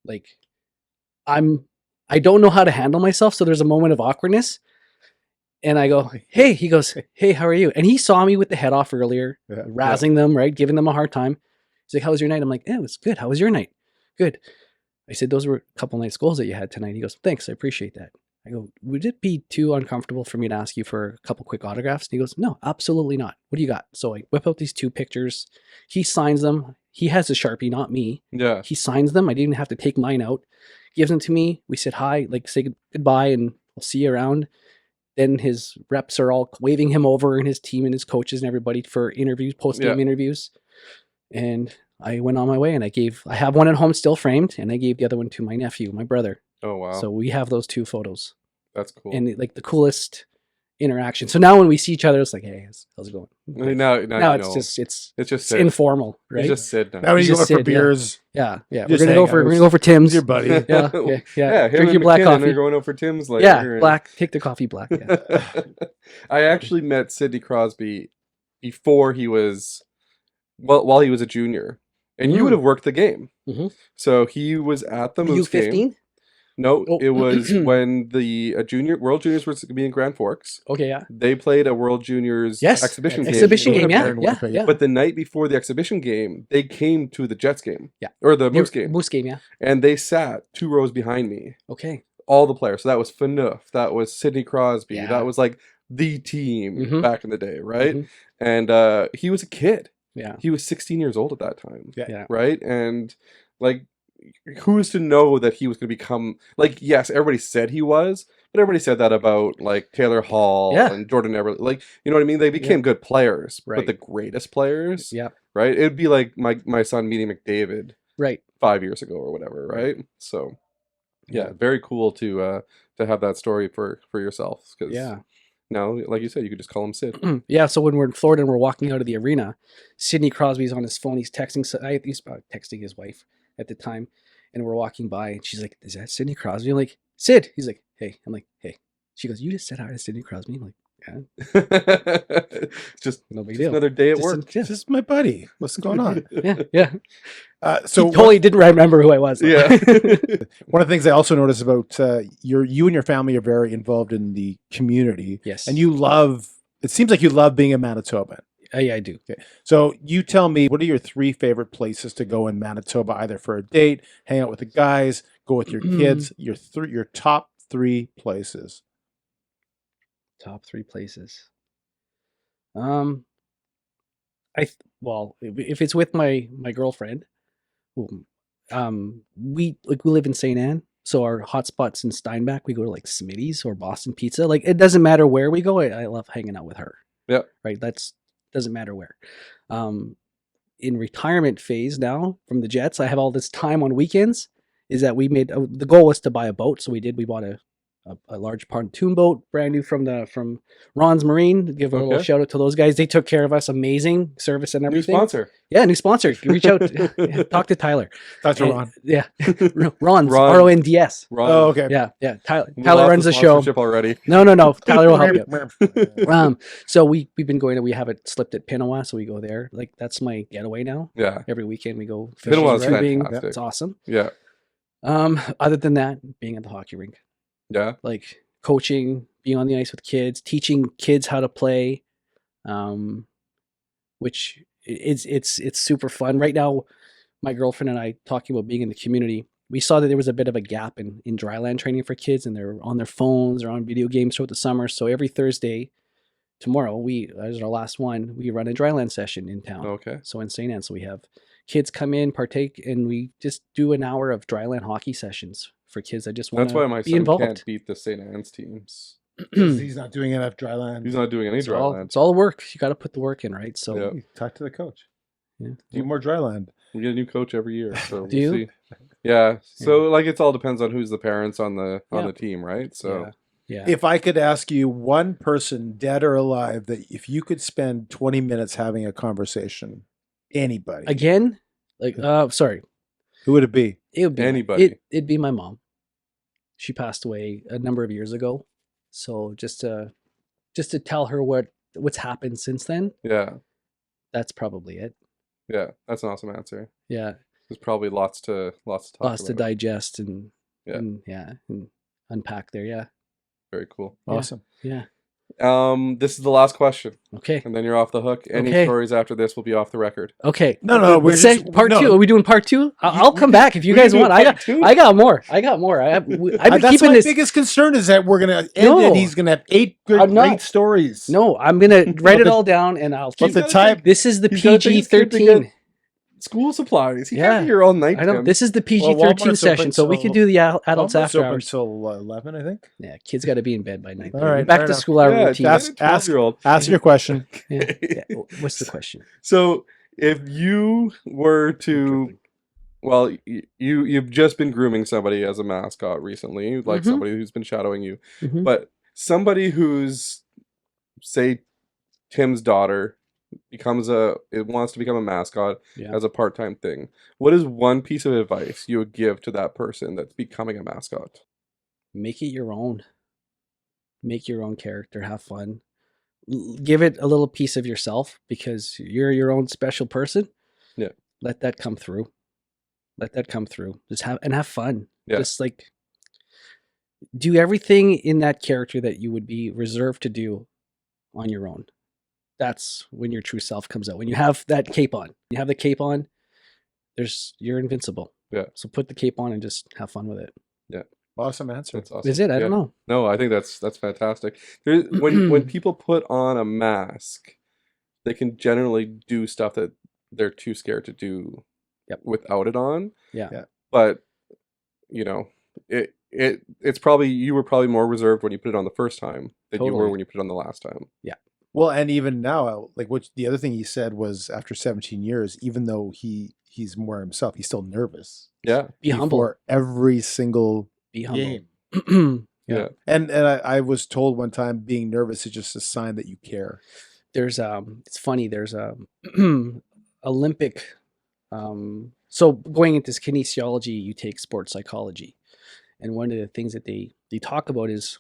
Like, I don't know how to handle myself. So there's a moment of awkwardness. And I go, hey, he goes, hey, how are you? And he saw me with the head off earlier, razzing them, right? Giving them a hard time. He's like, how was your night? I'm like, yeah, it was good. How was your night? Good. I said, those were a couple nice goals that you had tonight. He goes, thanks. I appreciate that. I go, would it be too uncomfortable for me to ask you for a couple quick autographs? And he goes, no, absolutely not. What do you got? So I whip out these 2 pictures. He signs them. He has a Sharpie, not me. Yeah. He signs them. I didn't even have to take mine out. Gives them to me. We said hi, like say goodbye, and we'll see you around. Then his reps are all waving him over, and his team and his coaches and everybody for interviews, post-game interviews. And I went on my way, and I have one at home still framed, and I gave the other one to my nephew, my brother. Oh, wow. So we have those 2 photos. That's cool. And like the coolest interaction. So now when we see each other, it's like, hey, how's it going? Now It's you just know. it's It's just Sid. informal, right? It's just Sid now. Now when you Just go out for Sid, yeah. beers, yeah. We're Just gonna hang go for Tim's. with your buddy. Yeah. Yeah, him Drink and your black McKinnon coffee. are going over Tim's later. Yeah, and- black. Take the coffee black. Yeah. I actually met Sidney Crosby before he was, while he was a junior, and you would have worked the game. Mhm. So he was at the Were you Moose game. 15? No, Oh. it was when the World Juniors was going to be in Grand Forks. Okay, yeah. They played a World Juniors Yes, exhibition game. exhibition in game. Yeah, Winnipeg. yeah. But the night before the exhibition game, they came to the Jets game. Yeah. Or the Moose game. Moose game, yeah. And they sat 2 rows behind me. Okay. All the players. So that was Phaneuf. That was Sidney Crosby. Yeah. That was like the team Mhm. back in the day, right? Mhm. And he was a kid. Yeah. He was 16 years old at that time. Yeah. Right? And like, who's to know that he was going to become, like, yes, everybody said he was, but everybody said that about like Taylor Hall Yeah. and Jordan Everly. Like, you know what I mean? They became good players, Right. but the greatest players, Yeah. right? It'd be like my son meeting McDavid Right. 5 years ago or whatever, right? So, yeah, very cool to have that story for yourself. Because Yeah. now, like you said, you could just call him Sid. Yeah. So when we're in Florida and we're walking out of the arena, Sidney Crosby's on his phone. He's texting. He's probably texting his wife at the time, and we're walking by, and she's like, "Is that Sidney Crosby?" I'm like, "Sid." He's like, "Hey." I'm like, "Hey." She goes, "You just said hi to Sidney Crosby." I'm like, "Yeah, It's just, no big just deal." another day at Just work. yeah. This is my buddy. What's going on? Yeah. So He totally didn't remember who I was. Yeah. one of the things I also noticed about you and your family are very involved in the community, Yes. and you love. It seems like you love being a Manitoban. Yeah, I do. So you tell me, what are your 3 favorite places to go in Manitoba, either for a date, hang out with the guys, go with your kids, your top 3 places? Top 3 places. Um, well, if it's with my girlfriend, we live in St. Anne, so our hotspots in Steinbach, we go to like Smitty's or Boston Pizza. Like it doesn't matter where we go. I love hanging out with her. Yeah. Right. Doesn't matter where. In retirement phase now from the Jets, I have all this time on weekends. Is that we made the goal was to buy a boat, so we did. We bought a large pontoon boat, brand new from Ron's Marine. Give a little Okay. shout out to those guys. They took care of us, amazing service and New everything. sponsor. Yeah, new sponsor. Reach out, talk to Tyler. That's And- Ron. Yeah, Ron's Ron. RONDS. Ron, Oh, okay. Yeah. Tyler we Tyler lost runs the show. sponsorship already. No. Tyler will help you. So we've been going to. We have it slipped at Pinawa, so we go there. Like that's my getaway now. Yeah. Every weekend we go fishing, Pinawa's tubing. fantastic. It's awesome. Yeah. Other than that, being at the hockey rink, Yeah. like coaching, being on the ice with kids, teaching kids how to play, which it's super fun. Right now, my girlfriend and I talking about being in the community. We saw that there was a bit of a gap in dryland training for kids, and they're on their phones or on video games throughout the summer. So every Thursday, tomorrow, as our last one, we run a dryland session in town. Okay. So in St. Anne, so we have kids come in, partake, and we just do an hour of dryland hockey sessions for kids that just want That's why to my be son involved. can't beat the St. Anne's teams. He's not doing enough dry land. He's not doing any It's dry all, land. it's all work. You got to put the work in, right? So Yeah. Talk to the coach. Yeah. Do more dry land. We get a new coach every year, so Do we'll you? see. Yeah. So like it's all depends on who's the parents on the Yeah. team, right? So yeah. If I could ask you one person, dead or alive, that if you could spend 20 minutes having a conversation, anybody, Again, like sorry, who would it be? it would be Anybody. It'd be my mom. She passed away a number of years ago, so just to tell her what's happened since then, yeah. that's probably it. Yeah. That's an awesome answer. Yeah, There's probably lots to talk lots to about. digest and Yeah. and unpack there. Yeah, Very cool. Yeah. Awesome. yeah. This is the last question, Okay, and then you're off the hook. Any Okay. stories after this will be off the record. okay. No, we're Let's say just- part no. 2. Are we doing part 2? I'll come back if you We can guys do want. part two. I got more. I've I've been That's keeping my this. biggest concern is that we're gonna end No. and he's gonna have 8 I'm not. great stories. No, I'm gonna write it the- all down and I'll But keep. the type, This is the He's gotta take his kid to PG-13. get School supplies. He Yeah. can't be here all night. I know Tim. this is the Well, PG-13 Walmart's session, open so we till- could do the adults Walmart's after open hours. till 11, I think. Yeah, kids got to be in bed by 9:30. All right, Back fair to enough. school hour Yeah, routine. that's Ask- 12-year-old. Ask your question. Yeah. What's the question? So if you were to, well, you've just been grooming somebody as a mascot recently, like Mhm. somebody who's been shadowing you, Mhm. but somebody who's, say, Tim's daughter wants to become a mascot Yeah. as a part-time thing. What is one piece of advice you would give to that person that's becoming a mascot? Make it your own. Make your own character. Have fun. Give it a little piece of yourself because you're your own special person. Yeah. Let that come through. Let that come through. Just have fun. Yeah. Just like do everything in that character that you would be reserved to do on your own. That's when your true self comes out. When you have that cape on. You have the cape on, you're invincible. Yeah. So put the cape on and just have fun with it. Awesome answer. That's awesome. Is it? I don't Yeah. know. No, I think that's fantastic. When people put on a mask, they can generally do stuff that they're too scared to do without it on. Yeah. Yeah. But it's probably you were probably more reserved when you put it on the first time than you were Totally. when you put it on the last time. Well, and even now, like the other thing he said was after 17 years, even though he's more himself, he's still nervous. Yeah. Be humble. For every single Be humble. game. Yeah. And I was told one time being nervous is just a sign that you care. There's it's funny, there's Olympic so going into kinesiology, you take sports psychology. And one of the things that they talk about is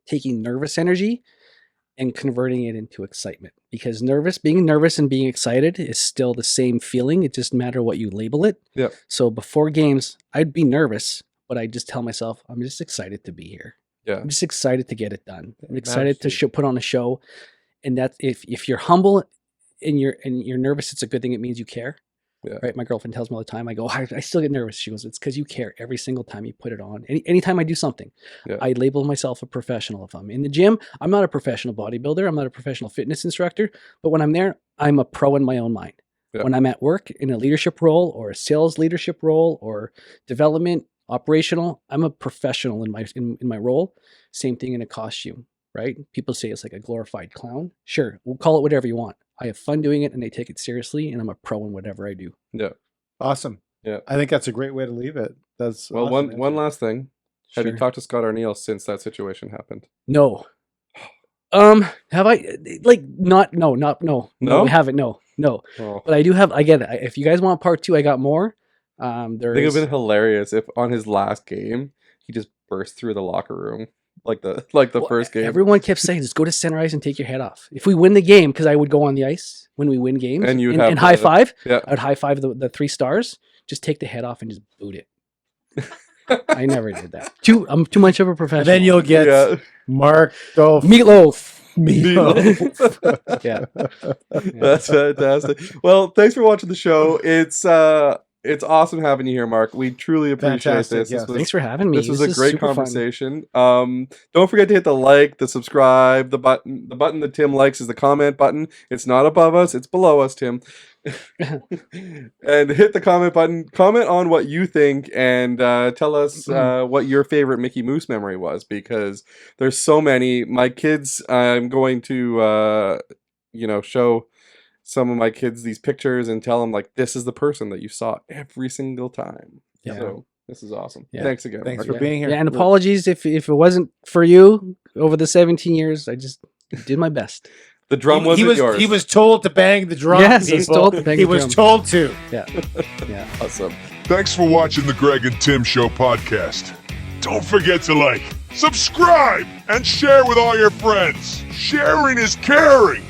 taking nervous energy and converting it into excitement. Because being nervous and being excited is still the same feeling. It just matter what you label it. Yep. So before games, I'd be nervous, but I just tell myself, I'm just excited to be here. Yeah. I'm just excited to get it done. I'm It excited matters to to you. put on a show. And that's if you're humble and you're nervous, it's a good thing. It means you care. Yeah. Right. My girlfriend tells me all the time, I go, I still get nervous. She goes, it's because you care every single time you put it on. Anytime I do something, I label myself a professional. If I'm in the gym, I'm not a professional bodybuilder. I'm not a professional fitness instructor. But when I'm there, I'm a pro in my own mind. Yeah. When I'm at work in a leadership role or a sales leadership role or development, operational, I'm a professional in my role. Same thing in a costume, right? People say it's like a glorified clown. Sure, we'll call it whatever you want. I have fun doing it and I take it seriously, and I'm a pro in whatever I do. Yeah. Awesome. Yeah. I think that's a great way to leave it. That's Well, awesome one last thing. Have you Sure. talked to Scott Arneal since that situation happened? No. Have I no, No? we haven't. No. Oh. But I do have, if you guys want part 2, I got more. I think it would have been hilarious if on his last game he just burst through the locker room like the first game. Everyone kept saying, just go to center ice and take your head off. If we win the game, because I would go on the ice when we win games And you would and have high five. Yeah. I would high five the 3 stars, just take the head off and just boot it. I never did that. I'm too much of a professional. And then you'll get Yeah. Mark Dolphin. Meatloaf. Yeah. That's fantastic. Well, thanks for watching the show. It's awesome having you here, Mark. We truly appreciate Fantastic, this. yes. Thanks for having me. This was a great super fun. conversation. Don't forget to hit the like, the subscribe, the button. The button that Tim likes is the comment button. It's not above us; it's below us, Tim. And hit the comment button. Comment on what you think, and tell us what your favorite Mickey Moose memory was, because there's so many. My kids, I'm going to show some of my kids these pictures and tell them, like, this is the person that you saw every single time. Yeah. So this is awesome. Yeah. Thanks again. Thanks Mark. for being here. Yeah, and apologies if it wasn't for you over the 17 years. I just did my best. The drum wasn't yours. He was told to bang the drum. Yes, I was people. told to bang he the was drum. told to. Yeah. Awesome. Thanks for watching the Greg and Tim Show podcast. Don't forget to like, subscribe, and share with all your friends. Sharing is caring.